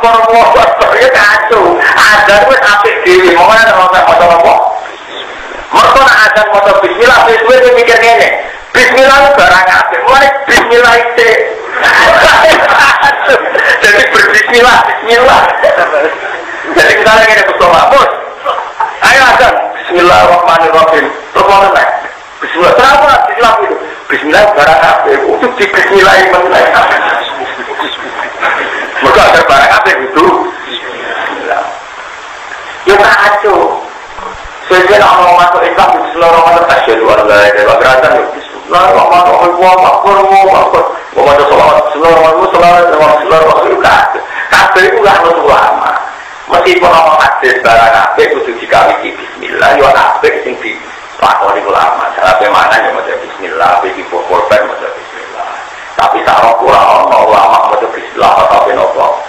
Allahu Akbar ya kacau ada wis apik dhewe mau ana maca apa mereka nak ada maca Bismillah sesuai mikir ngene Bismillah barang apik mulai Bismillah itu jadi berbismillah Bismillah jadi misalnya ngene betul Mas ayo azan Bismillahirrahmanirrahim terus mana naik Bismillah kenapa Bismillah itu Bismillah barang apik untuk di Bismillah mereka ada barang apik itu Bismillah ya kacau sebenarnya nak mau masuk Islam Bismillahirrahmanirrahim asyhadu an la ilaha illallah Bismillahirrahmanirrahim mau baca sholawat Bismillahirrahmanirrahim kabeh itu lah ulama meskipun orang hadis barang apik kudu dikawiti Bismillah yo apik sing dilakoni ulama salah mana yang maca Bismillah iki korban maca Bismillah tapi sareng ora ono ulama maca Bismillah tapi nopo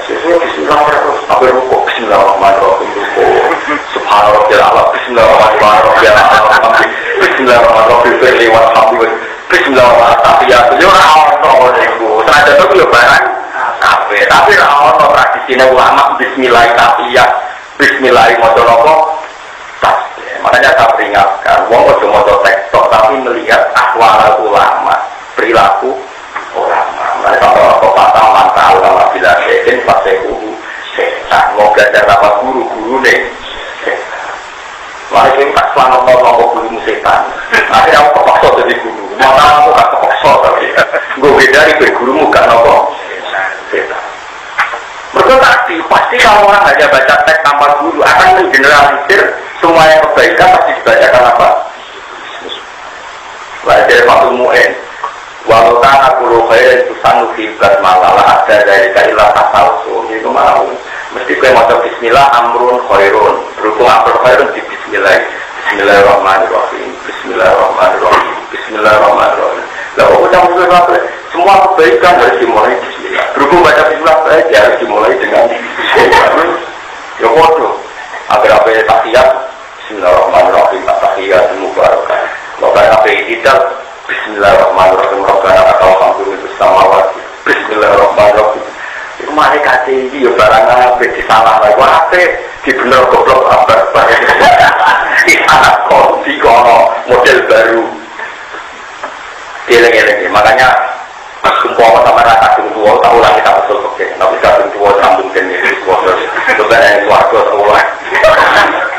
Bismillahirrahmanirrahim apa rukuk Bismillahirrahmanirrahim Subhanallah Bismillahirrahmanirrahim Bismillahirrahmanirrahim Bismillahirrahmanirrahim ya ora ono saja itu barang tapi ora ono tradisine ulama bismillahirrahmanirrahim bismillahirrahmanirrahim makanya saya peringatkan wong ojo maca tektok tapi melihat ahwal ulama perilaku ulama mereka kata mantal kalau bila sekin paseku setan mau belajar apa guru-guru nih mari kita selamat mau guru setan akhirnya aku kepaksa jadi guru maka aku gak kepaksa tapi gue beda dari gurumu gak nopo setan mereka tadi pasti kalau orang hanya baca teks tanpa guru akan menggeneralisir semua yang kebaikan pasti dibacakan apa belajar waktu mu'in walau tanah puluh khair itu sanufi basmalah ada dari kailah tasalsul itu mau mesti kau mau bismillah amrun khairun berhubung amrun khairun di bismillah Bismillahirrahmanirrahim Bismillahirrahmanirrahim Bismillahirrahmanirrahim lalu ucap sesuatu semua kebaikan harus dimulai bismillah berhubung baca bismillah saja harus dimulai dengan bismillah ya bodoh agar apa yang tahiyat Bismillahirrahmanirrahim tahiyat mubarakah maka apa yang tidak Bismillahirrahmanirrahim Rabbana lakal hamdu min samawati Bismillahirrahmanirrahim itu malaikat ini ya barang apa disalah lagi apa di bener goblok apa di anak konti kono model baru geleng-geleng makanya sumpah sama rata tua tahu lah kita betul oke tapi kadung tua sambung ke ini sudah yang suarga sekolah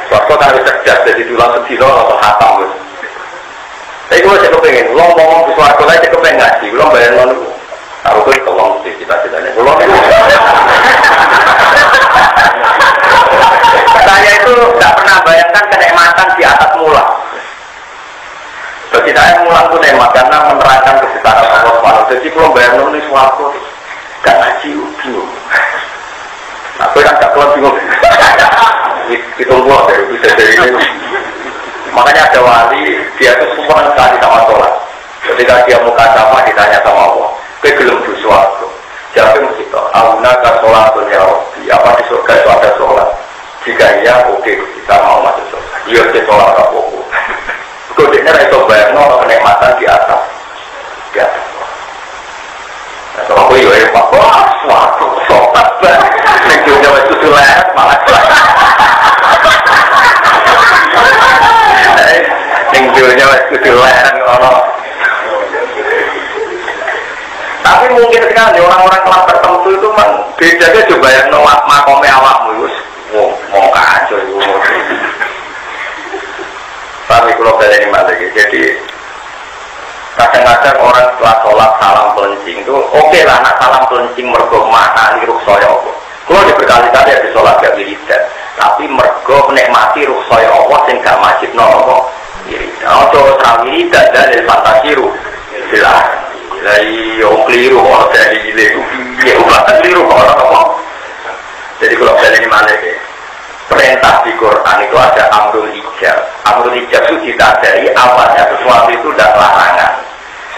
suarga kan harus cerdas jadi tulang sedih atau hatam tapi gue cek kepengen, lo ngomong di suarga lain cek kepengen ngaji, lo bayar lo nih taruh gue tolong di cita-citanya lo saya itu tidak pernah bayangkan kenikmatan di atas mula bagi saya mula itu nikmat karena menerangkan kebesaran Allah SWT jadi kalau bayar lo nih suarga gak ngaji, bingung aku kan gak keluar bingung ditunggu dari bisa dari ini makanya ada wali dia itu semua sekali sama sholat ketika dia muka sama ditanya sama Allah ke gelem di suarga jawabnya mesti tahu auna ke sholatun ya Rabbi apa di surga itu ada sholat jika iya oke kita mau masuk surga dia di sholat apa-apa kodenya itu bayang kenikmatan di atas kalau aku ya pak wah suatu sholat banget tujuannya itu sulit malah tinggalnya kudu lehan ono mungkin sekali orang-orang kelas tertentu itu memang bedanya coba yang nolak makomnya awakmu itu mau kacau itu. Tapi kalau balik ini lagi, jadi kadang-kadang orang setelah sholat salam pelencing itu oke lah, nak salam pelencing mergo mana di rukhsah Allah. Kalau di berkali-kali ada sholat gak wiridan, tapi mergo menikmati rukhsah Allah sing gak wajib nopo wiridan. Ojo wiridan dari fantasi jelas. Dari yang keliru kalau dari keliru, ya bukan keliru kalau jadi kalau balik ini lagi. Perintah di Quran itu ada amrul ijab. Amrul ijab itu ditandai awalnya sesuatu itu tidak larangan.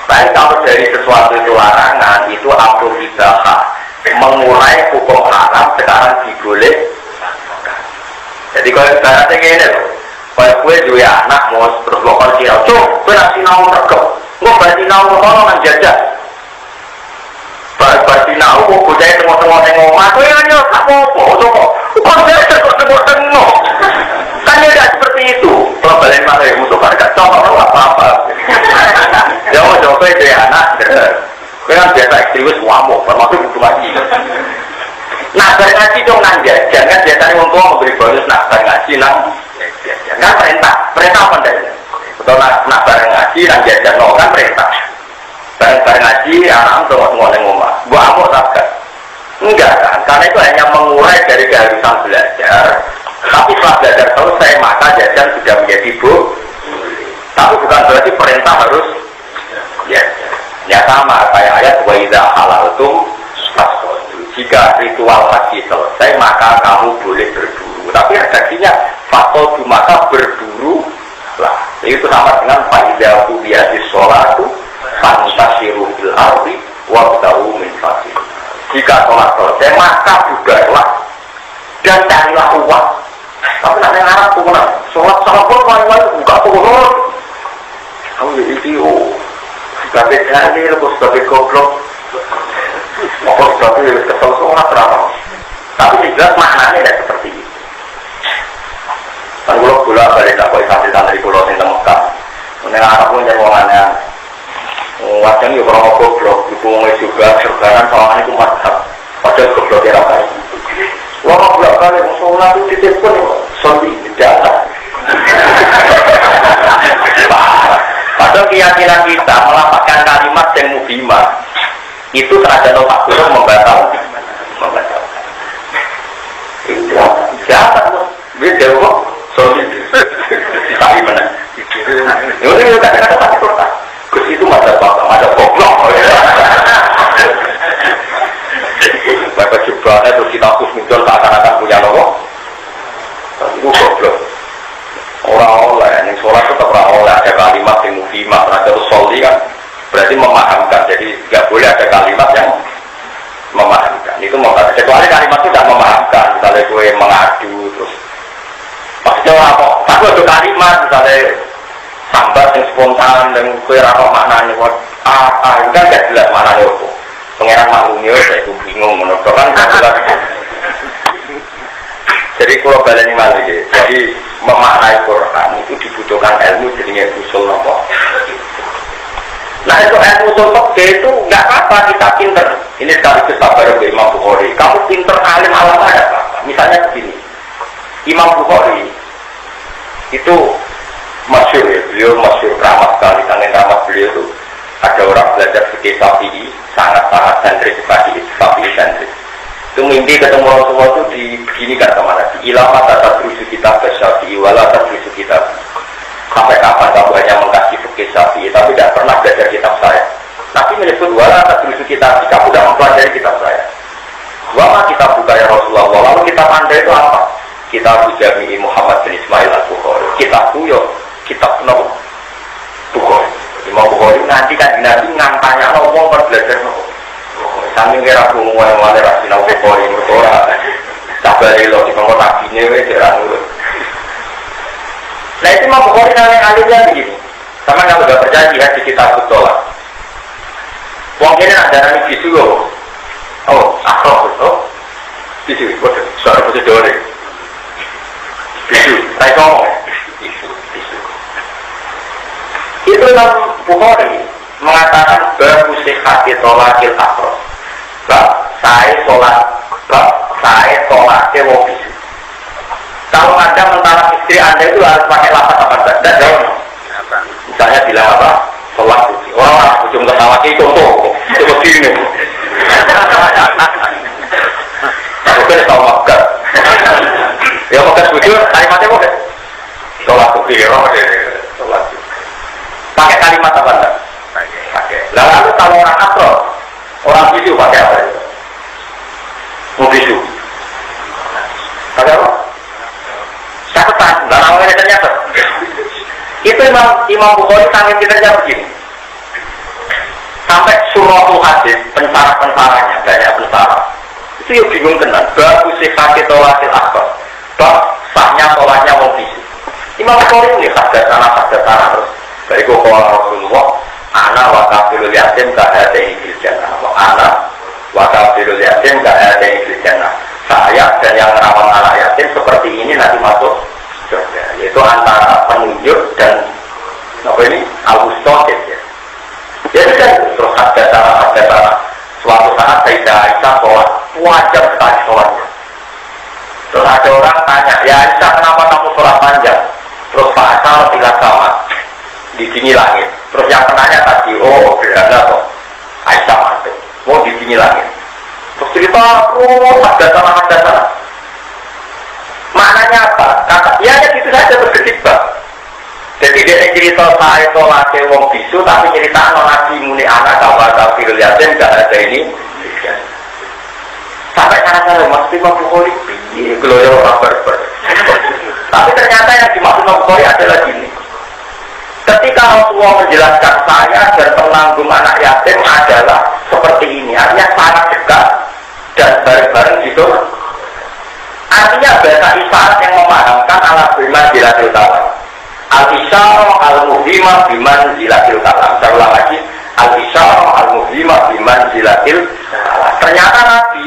Tapi kalau dari sesuatu itu larangan, itu amrul ibahah, mengurai hukum haram sekarang diboleh. Jadi kalau ibaratnya gini loh, kalau gue juga anak mau terus lokal sinau, gue nak sinau mergok, gue bersinau mergok menjajah. Bersinau, gue bujai tengok-tengok ngomong, gue hanya tak mau kok saya tengok-tengok kan tidak seperti itu. Kalau balik malah musuh pada contoh apa-apa ya mau coba itu ya anak gue kan biasa ekstremis wamuk termasuk butuh ngaji. Nah ngaji dong nang jajan kan biasanya orang tua memberi bonus nak bareng ngaji nang kan perintah apa dah betul nak bareng ngaji nang jajan no kan perintah bareng ngaji anak tengok-tengok ngomong gua amuk tak enggak kan, karena itu hanya mengurai dari keharusan belajar. Tapi setelah belajar selesai maka jajan sudah menjadi tapi bukan berarti perintah harus ya sama kayak ayat wa idza halaltum fasqatu. Jika ritual haji selesai maka kamu boleh berburu. Tapi redaksinya fasqatu maka berburu lah. Itu sama dengan fa idza qudiyatis sholatu fantashiru fil ardi wabtaghu min fadlillah. Jika sholat selesai maka bubarlah dan carilah uang. Tapi nak yang Arab pun sholat pun main-main buka turun. Kamu jadi video sebagai dalil, sebagai goblok, mau sebagai kesel sholat terang. Tapi jelas maknanya tidak seperti itu. Kan kalau bola balik tak boleh santri-santri pulau yang Mekah. Yang Arab pun nyewangannya. Wajahnya juga orang goblok, hubungannya juga serbanan soalnya itu mantap. Padahal goblok ya rakyat. Orang belakang yang sholat itu titip pun sorry, tidak. Padahal keyakinan kita melapatkan kalimat yang mubimah itu terhadap otak buruk membatalkan. Itu jahat loh. Beda kok. Sorry. Tapi mana? Ini kadang-kadang tak kotak. Gus itu masa bapak, ada goblok. Bapak jubahnya terus kita hapus muncul seakan-akan punya nopo. Itu goblok. Orang oleh, yang sholat tetap orang oleh ada kalimat yang mufimah, ada usolli kan berarti memahamkan. Jadi nggak boleh ada kalimat yang memahamkan. Itu kecuali kalimat itu tidak memahamkan. Misalnya gue mengadu terus maksudnya apa? Tapi ada kalimat misalnya sambat yang spontan dan kue rakok maknanya itu kan gak jelas maknanya itu pengeran maklumnya itu bingung menurut kan gak jelas. Jadi kalau balik ini malah jadi memaknai Quran itu dibutuhkan ilmu jadinya usul nopo. Nah itu ilmu usul itu gak apa kita pinter. Ini sekaligus sabar ke Imam Bukhari, kamu pinter alim alam ada apa? Misalnya begini, Imam Bukhari itu masyhur ya, beliau masyhur ramah sekali. Karena ramah beliau itu ada orang belajar fikih Syafi'i sangat-sangat Syafi'i sentris. Itu mimpi ketemu Rasulullah itu dibeginikan sama Nabi. Ilama tak terusu kita ke Syafi'i, wala terusu kita. Sampai kapan kamu hanya mengkaji fikih Syafi'i, tapi tidak pernah belajar kitab saya. Nabi menyebut wala terusu kita, kamu tidak mempelajari kitab saya. Wama kita buka ya Rasulullah. Lalu kita pandai itu apa? Kitab Jami'i Muhammad bin Ismail al-Bukhari. Kitab Buyo. Kitab Nabi Bukhari. Imam Bukhari nanti kan Nabi ngampanya ngomong belajar nopo. Sambil kira bungu yang mana rasina Bukhari berdoa. Sabari lo di bangku nabinya wes jalan dulu. Nah itu Imam Bukhari yang alimnya begini. Sama kalau nggak percaya lihat di kitab Bukhari. Wong ini ada nami bisu loh. Oh, akroh betul. Bisu, suara bisu dore. Bisu, saya ngomong. Itu Imam Bukhari mengatakan baru sihati tolakil akros. bab saya sholat ke wong bisu. Kalau Anda mentara istri Anda itu harus pakai lafaz apa saja, jauh. Misalnya bilang apa? Sholat suci. Orang ujung ketawa itu begini. Aku kan tahu makan. Ya makan bujur, kalimatnya boleh. Sholat suci, sholat suci. Pakai kalimat apa enggak? Pakai. Lalu kalau orang akro, orang bisu pakai apa? Mau bisu. Pakai apa? Catatan, dan awalnya ternyata itu Imam Bukhari sangat kinerja begini sampai suratul hadis pensara-pensaranya banyak pensara itu yuk bingung tenan bagus sih kaki tolasil akbar bab sahnya sholatnya wong bisu. Imam Bukhari ini hadasana terus dari kokola Rasulullah ana wa kafirul yatim ka'adai fil jannah wa ana wa kafirul yatim ka'adai fil jannah. Saya dan yang merawat anak yatim seperti ini nanti masuk surga, yaitu antara penunjuk dan apa ini al-mustaqim ya. Jadi kan terus ada suatu saat Sayyidah Aisyah sholat wajib sekali sholatnya. Terus ada orang tanya, ya Aisyah kenapa kamu sholat panjang? Terus Pak Asal bilang sama di sini langit. Terus yang penanya tadi, oh berada kok Aisyah mati, mau di sini langit. Terus cerita, oh ada sana. Maknanya apa? Kata, ya gitu saja berketimbang. Jadi dia cerita saya tolak wong bisu, tapi cerita Nabi muni anak kawal firul yatim gak ada ini. Sampai cara-cara maksud Imam Bukhari, geloyor orang berber. Tapi ternyata yang dimaksud Imam Bukhari adalah gini. Ketika Rasulullah menjelaskan saya dan penanggung anak yatim adalah seperti ini, artinya sangat dekat dan bareng-bareng gitu. Artinya bahasa isyarat yang memahamkan ala biman zilatil kalam. Al-isyara al-muhimah biman zilatil kalam. Saya ulang lagi, al-isyara al-muhimah biman zilatil kalam. Ternyata Nabi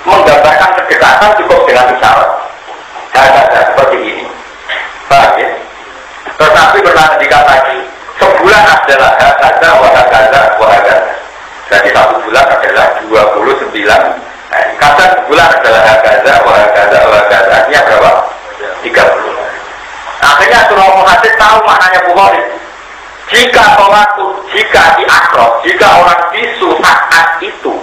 menggambarkan kedekatan cukup dengan isyarat. Ada seperti ini. Paham ya? Terus Nabi pernah dikatakan sebulan adalah hakaza wahakaza. Jadi satu bulan adalah 29. Kadang bulan adalah hakaza wahakaza. Artinya berapa? 30. Akhirnya surah Muhammad tahu maknanya Bukhari. Jika di akrab, jika orang bisu saat itu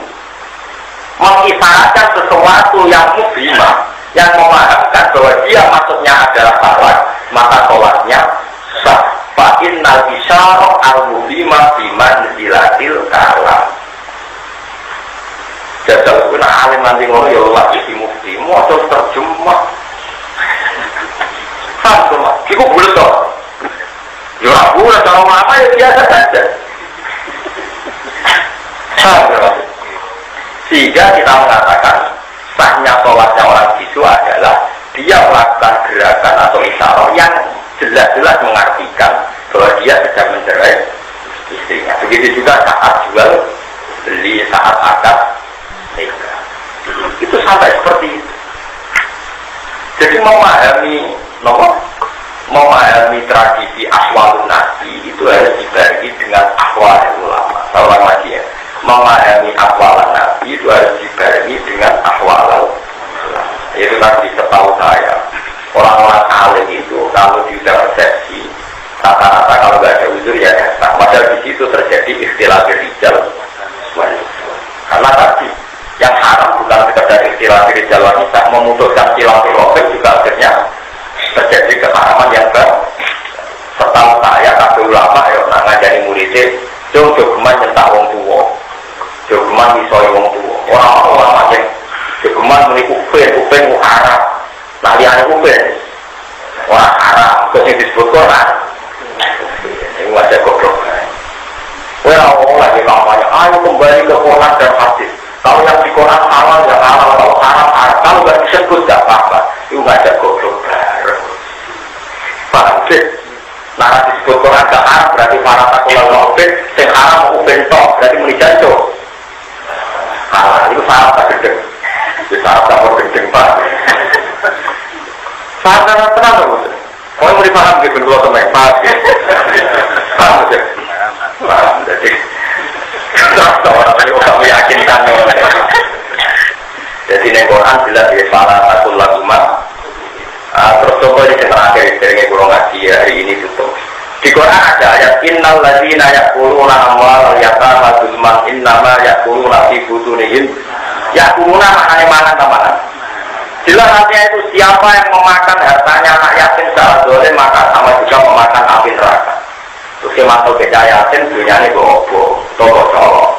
mengisyaratkan sesuatu yang mubhimah, yang memahamkan bahwa dia maksudnya adalah salat, maka sholatnya sah. Fa'innal isyara al-mubhimah biman zilatil kalam. Jajal pun alim nanti ngono ya lagi di mufti, mau terus terjemah. Sama, itu boleh toh. Ya aku udah tahu apa ya biasa saja. Sehingga kita mengatakan sahnya sholatnya orang bisu adalah dia melakukan gerakan atau isyarat yang jelas-jelas mengartikan bahwa dia sedang mencerai istrinya. Begitu juga saat jual beli, saat akad nikah. Itu sampai seperti itu. Jadi memahami tradisi ahwalun nabi itu harus dibagi dengan ahwal ulama. Saya ulang lagi ya. Memahami ahwal nabi itu harus dibagi dengan ahwal ulama. Itu tadi setahu saya. Orang-orang alim itu kalau di resepsi rata-rata kalau nggak ada uzur ya sah. Padahal di situ terjadi istilah rijal wanita. Karena tadi yang haram bukan sekedar istilah rijal wanita, memutuskan silaturahim juga akhirnya terjadi keharaman yang baru. Setahu saya kabeh ulama ya nak ngajari muridnya, jogeman nyentak wong tuwa, jogeman misoi wong tuwa. Orang ulama yang jogeman muni upen haram. Nah liane upen, orang haram, kesini disebut Quran. Ini wajah goblok. Orang lagi kampanye, ayo kembali ke Quran dan hadis. Kalau yang di Quran halal ya halal, kalau haram haram. Kalau nggak disebut nggak apa-apa. Itu wajah goblok baru. Paham sih? Nah disebut Quran gak haram berarti para takulah upen, yang haram upen toh berarti menijanjo. Halal itu syarat tak gedeng. Itu syarat tak gedeng pak. Syarat tenang dong. Kau mau dipaham di berdua teman paham ya? Paham sih? Paham jadi. Orang tadi orang meyakinkan Ini Quran jelas ya salah satu lagu mas. Terus coba di terakhir dari kurang ngaji hari ini tutup. Di Quran ada ayat innal ladzina yaquluna amwal yatama zulman innama yaquluna fi butunihim yaquluna maknanya mangan tamanan. Jelas artinya itu siapa yang memakan hartanya anak yatim secara zalim maka sama juga memakan api neraka. Terus dia masuk ke yatim dunia ini bobo, toko colok.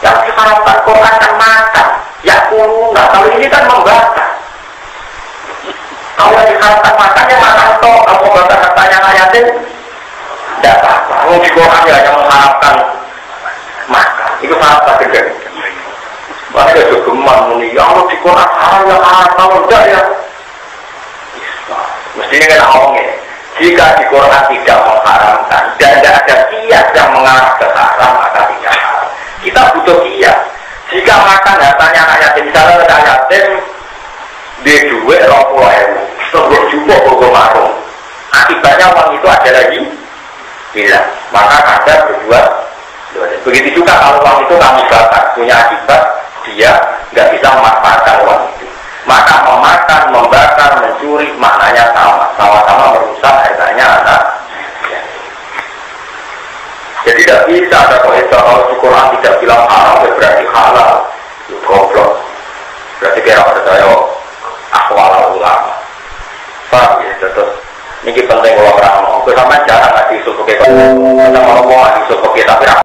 Yang diharapkan Quran kan makan, yaquluna. Kalau ini kan membakar. Kalau diharapkan makannya makan toh, kamu bakar hartanya anak yatim, tidak apa-apa. Kalau di Quran ya yang mengharapkan makan, itu sangat gede. Mereka juga gemar muni, ya Allah di Quran halal ya halal, kalau enggak ya mestinya kan ngomongnya jika di Quran tidak mengharamkan dan tidak ada kias yang mengarah ke haram maka tidak haram. Kita butuh kias. Jika makan hartanya anak yatim, misalnya ada yatim dia duit 20.000 sebelum jumbo bogo marung, akibatnya uang itu ada lagi hilang, maka ada berbuat. Begitu juga kalau uang itu kamu bakar, punya akibat dia nggak bisa memanfaatkan uang itu, maka memakan, membakar, mencuri maknanya sama-sama merusak hartanya anak. Jadi tidak bisa ada kalau Quran tidak bilang haram berarti halal, itu goblok. Berarti kira percaya akwal ulama. Paham ya? Terus ini penting kalau orang mau, sampai jarang nggak diusul pakai, kita mau ngomong nggak diusul pakai tapi